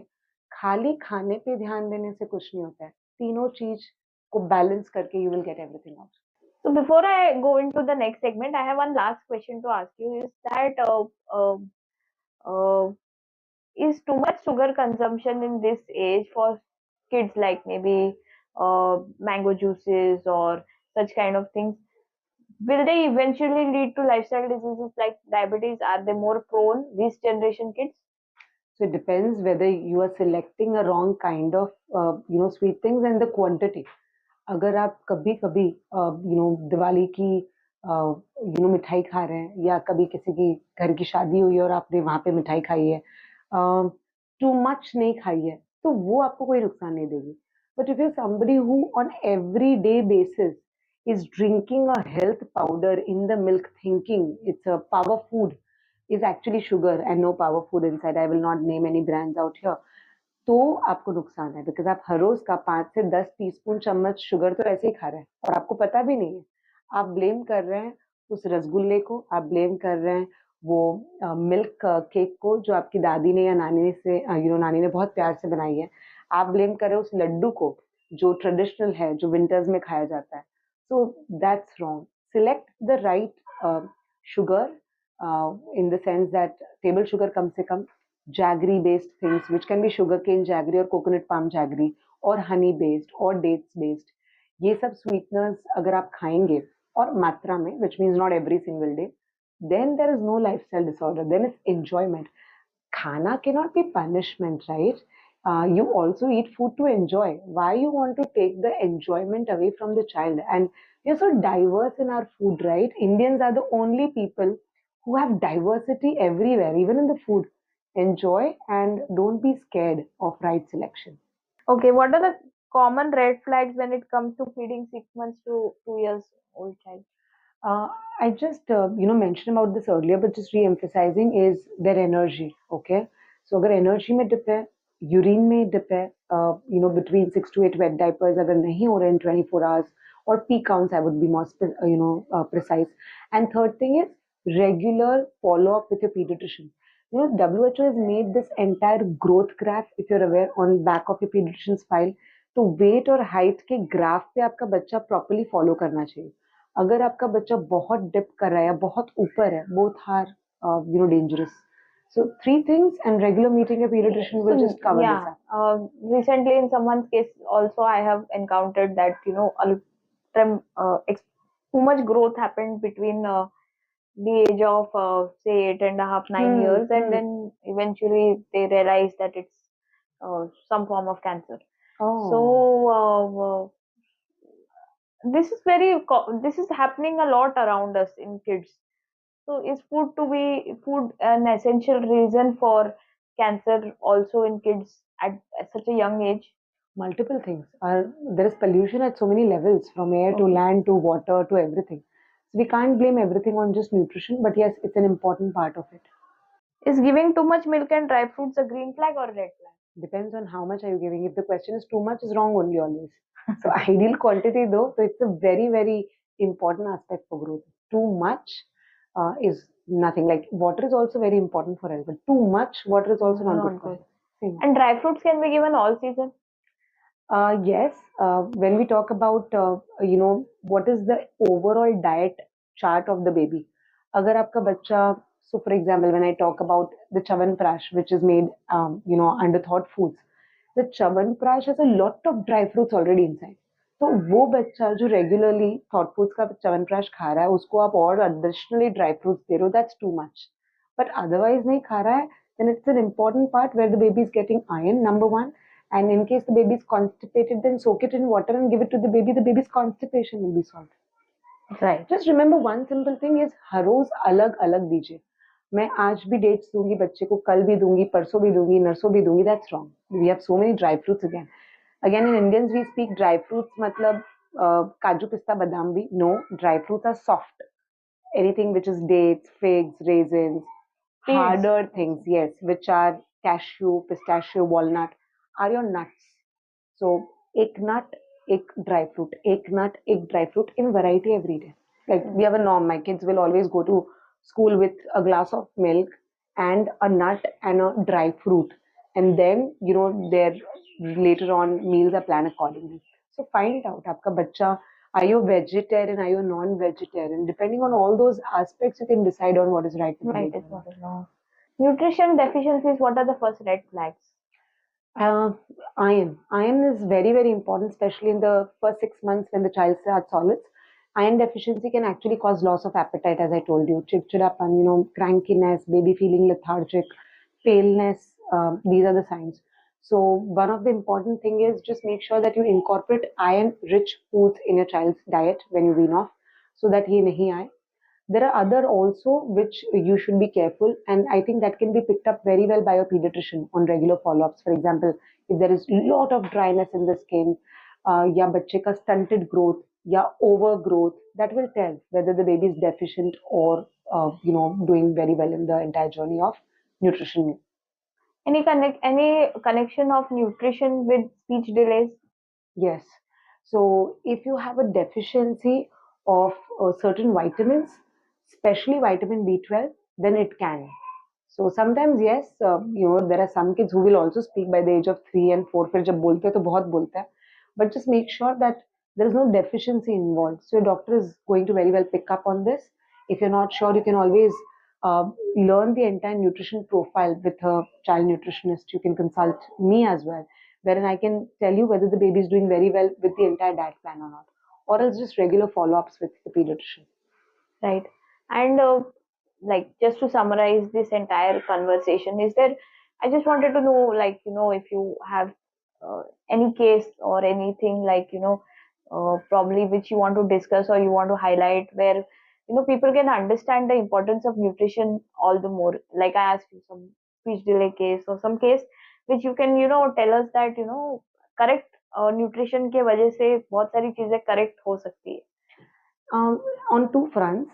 खाली खाने पे ध्यान देने से कुछ नहीं होता है। तीनों चीज को बैलेंस करके you will get everything out. So before I go into the next segment, I have one last question to ask you. Is that uh, is too much sugar consumption in this age for kids, like maybe mango juices or such kind of things, will they eventually lead to lifestyle diseases like diabetes? Are they more prone, these generation kids? So it depends whether you are selecting a wrong kind of sweet things and the quantity. अगर आप कभी कभी दिवाली की मिठाई खा रहे हैं या कभी किसी की घर की शादी हुई है और आपने वहां पे मिठाई खाई है, टू मच नहीं खाई है, तो वो आपको कोई नुकसान नहीं देगी। But if you somebody who on every day basis is drinking a health powder in the milk thinking it's a power food, is actually sugar and no power food inside. I will not name any brands out here. तो आपको नुकसान है, because आप हर रोज का 5 से 10 teaspoon चम्मच sugar तो ऐसे ही खा रहे हैं और आपको पता भी नहीं है। आप ब्लेम कर रहे हैं उस रसगुल्ले को, आप ब्लेम कर रहे हैं वो मिल्क केक को जो आपकी दादी ने या नानी से नानी ने बहुत प्यार से बनाई है। आप ब्लेम कर रहे हो उस लड्डू को जो ट्रेडिशनल है, जो विंटर्स में खाया जाता है। So that's wrong. Select the right sugar, in the sense that table sugar कम से कम, jaggery based things which can be sugarcane jaggery or coconut palm jaggery or honey based or dates based, ये सब sweeteners अगर आप खाएंगे और मात्रा में, which means not every single day, then there is no lifestyle disorder, then it's enjoyment. Khana cannot be punishment, right? You also eat food to enjoy. Why you want to take the enjoyment away from the child? And we are so diverse in our food, right? Indians are the only people who have diversity everywhere, even in the food. Enjoy and don't be scared of right selection. Okay, what are the common red flags when it comes to feeding 6 months to 2 years old child? I just mentioned about this earlier, but just re-emphasizing is their energy. Okay, so अगर energy में dip है, urine में dip है, between 6 to 8 wet diapers अगर नहीं हो रहे in 24 hours, or pee counts, I would be more precise. And third thing is regular follow up with your pediatrician. WHO has made this entire growth graph, if you're aware, on back of your pediatrician's file. तो weight और height के graph पे आपका बच्चा properly follow करना चाहिए। अगर आपका बच्चा बहुत डिप कर रहा है या बहुत ऊपर है, both are dangerous. So 3 things and regular meeting a pediatrician will just cover this Yeah, up. recently in someone's case also I have encountered that too much growth happened between the age of say 8.5, 9 years, and then eventually they realize that it's some form of cancer. Oh. So this is happening a lot around us in kids. So is food an essential reason for cancer also in kids at such a young age? Multiple things. There is pollution at so many levels, from air to land to water to everything. So we can't blame everything on just nutrition, but yes, it's an important part of it. Is giving too much milk and dry fruits a green flag or red flag? Depends on how much are you giving. If the question is too much, is wrong only always. So ideal quantity though, so it's a very, very important aspect for growth. Too much is nothing. Like water is also very important for health, but too much water is also not good for health. And dry fruits can be given all season? Yes. When we talk about what is the overall diet chart of the baby, अगर आपका बच्चा, so for example, when I talk about the Chavan Prash, which is made under Thought Foods, the Chyawanprash has a lot of dry fruits already inside. तो वो बच्चा जो regularly thought foods का च्यवनप्राश खा रहा है उसको आप और एडिशनली ड्राई फ्रूट्स दे रहे हो, that's too much. But otherwise नहीं खा रहा है, then it's an important part where the baby is getting iron, number one. And in case the baby is constipated, then soak it in water and give it to the baby. The baby's constipation will be solved. Right. Just remember one simple thing is हर रोज अलग अलग दीजिए. मैं आज भी dates दूंगी बच्चे को, कल भी दूंगी, परसों भी दूंगी, नरसों भी दूंगी, that's wrong. We have so many dry fruits again. Again in Indians we speak dry fruits मतलब काजू पिस्ता बादाम भी. No, dry fruits are soft. Anything which is dates, figs, raisins, harder things, yes, which are cashew, pistachio, walnut, are your nuts. So एक nut, एक dry fruit, एक nut, एक dry fruit in variety every day. Like we have a norm. My kids will always go to school with a glass of milk and a nut and a dry fruit, and then their later on meals are planned accordingly. So find out आपका बच्चा, are you vegetarian, are you non-vegetarian? Depending on all those aspects, you can decide on what is right. Right is what is wrong. Nutrition deficiencies, what are the first red flags? Iron. Iron is very, very important, especially in the first 6 months when the child starts solids. Iron deficiency can actually cause loss of appetite, as I told you. Chidchidapan, crankiness, baby feeling lethargic, paleness. These are the signs. So one of the important thing is just make sure that you incorporate iron-rich foods in your child's diet when you wean off, so that he nahi aaye. There are other also which you should be careful, and I think that can be picked up very well by your pediatrician on regular follow-ups. For example, if there is a lot of dryness in the skin, या बच्चे का stunted growth या overgrowth, that will tell whether the baby is deficient or doing very well in the entire journey of nutrition. Any connection of nutrition with speech delays? Yes. So if you have a deficiency of certain vitamins, especially vitamin B12, then it can. So sometimes, yes, there are some kids who will also speak by the age of 3 and 4. फिर जब बोलते हैं तो बहुत बोलते हैं. But just make sure that there is no deficiency involved. So your doctor is going to very well pick up on this. If you're not sure, you can always learn the entire nutrition profile with a child nutritionist. You can consult me as well, wherein I can tell you whether the baby is doing very well with the entire diet plan or not, or else just regular follow-ups with the pediatrician. Right. And like just to summarize this entire conversation, I just wanted to know, like, if you have any case or anything like, probably which you want to discuss or you want to highlight where, people can understand the importance of nutrition all the more. Like I asked you some speech delay case or some case which you can, tell us that, correct nutrition के वजह से बहुत सारी चीजें correct हो सकती है. On two fronts.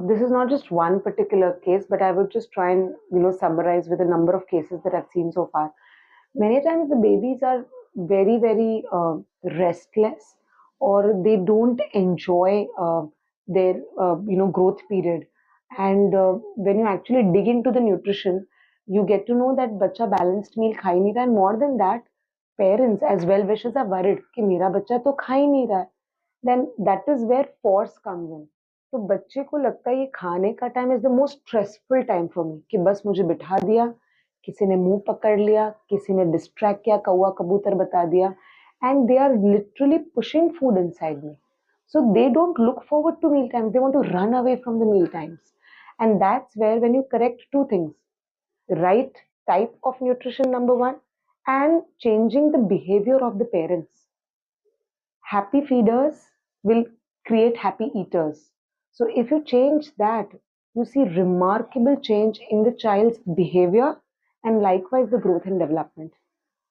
This is not just one particular case, but I would just try and summarize with a number of cases that I've seen so far. Many times the babies are very, very restless, or they don't enjoy their growth period. And when you actually dig into the nutrition, you get to know that bacha balanced meal खा ही नहीं रहा, and more than that, parents as well wishers are worried कि मेरा बच्चा तो खा ही नहीं रहा है. Then that is where force comes in. तो बच्चे को लगता है ये खाने का time is the most stressful time for me, कि बस मुझे बिठा दिया, किसी ने मुंह पकड़ लिया, किसी ने डिस्ट्रैक्ट किया, कौवा कबूतर बता दिया, and they are literally pushing food inside me. So they don't look forward to meal times. They want to run away from the meal times. And that's where when you correct two things, right type of nutrition, number one, and changing the behavior of the parents. Happy feeders will create happy eaters. So if you change that, you see remarkable change in the child's behavior and likewise the growth and development.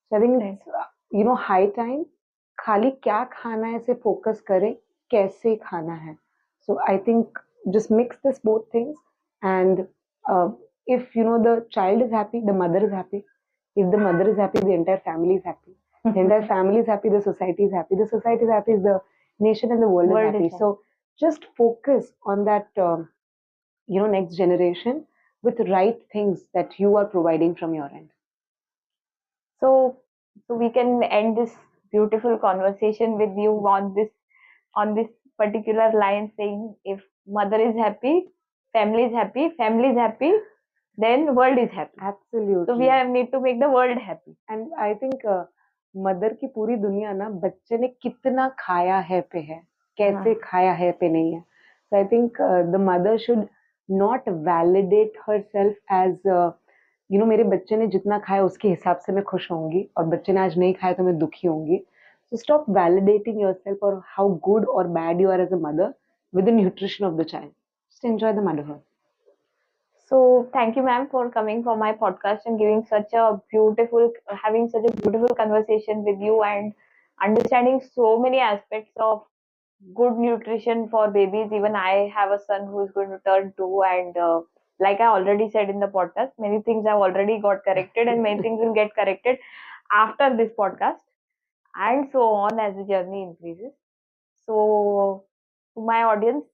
So I think it's high time. खाली क्या खाना है से focus करें, कैसे खाना है. So I think just mix this both things, and if the child is happy, the mother is happy. If the mother is happy, the entire family is happy. The entire family is happy, the society is happy. The society is happy, the nation and the world is happy. So just focus on that, next generation with right things that you are providing from your end. So we can end this beautiful conversation with you on this particular line, saying if mother is happy, family is happy, then world is happy. Absolutely. So we need to make the world happy. And I think mother की पूरी दुनिया ना बच्चे ने कितना खाया है पे है, कैसे हाँ. खाया है पे नहीं है. So I think the mother should not validate herself as मेरे बच्चे ने जितना खाया उसके हिसाब से मैं खुश होंगी और बच्चे ने आज नहीं खाया तो मैं दुखी होंगी. So stop validating yourself or how good or bad you are as a mother with the nutrition of the child. Just enjoy the motherhood. So thank you, ma'am, for coming for my podcast and giving such a beautiful, having such a beautiful conversation with you and understanding so many aspects of good nutrition for babies. Even I have a son who is going to turn 2, and like I already said in the podcast, many things I've already got corrected, and many things will get corrected after this podcast, and so on as the journey increases. So, to my audience,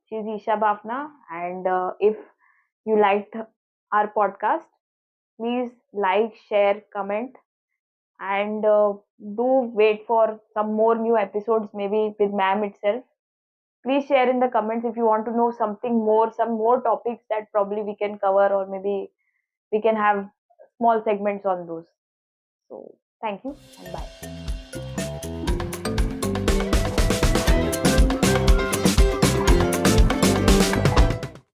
she's Isha Bafna, and if you liked our podcast, please like, share, comment, and do wait for some more new episodes, maybe with ma'am itself. Please share in the comments if you want to know something more, some more topics that probably we can cover, or maybe we can have small segments on those. So, thank you and bye.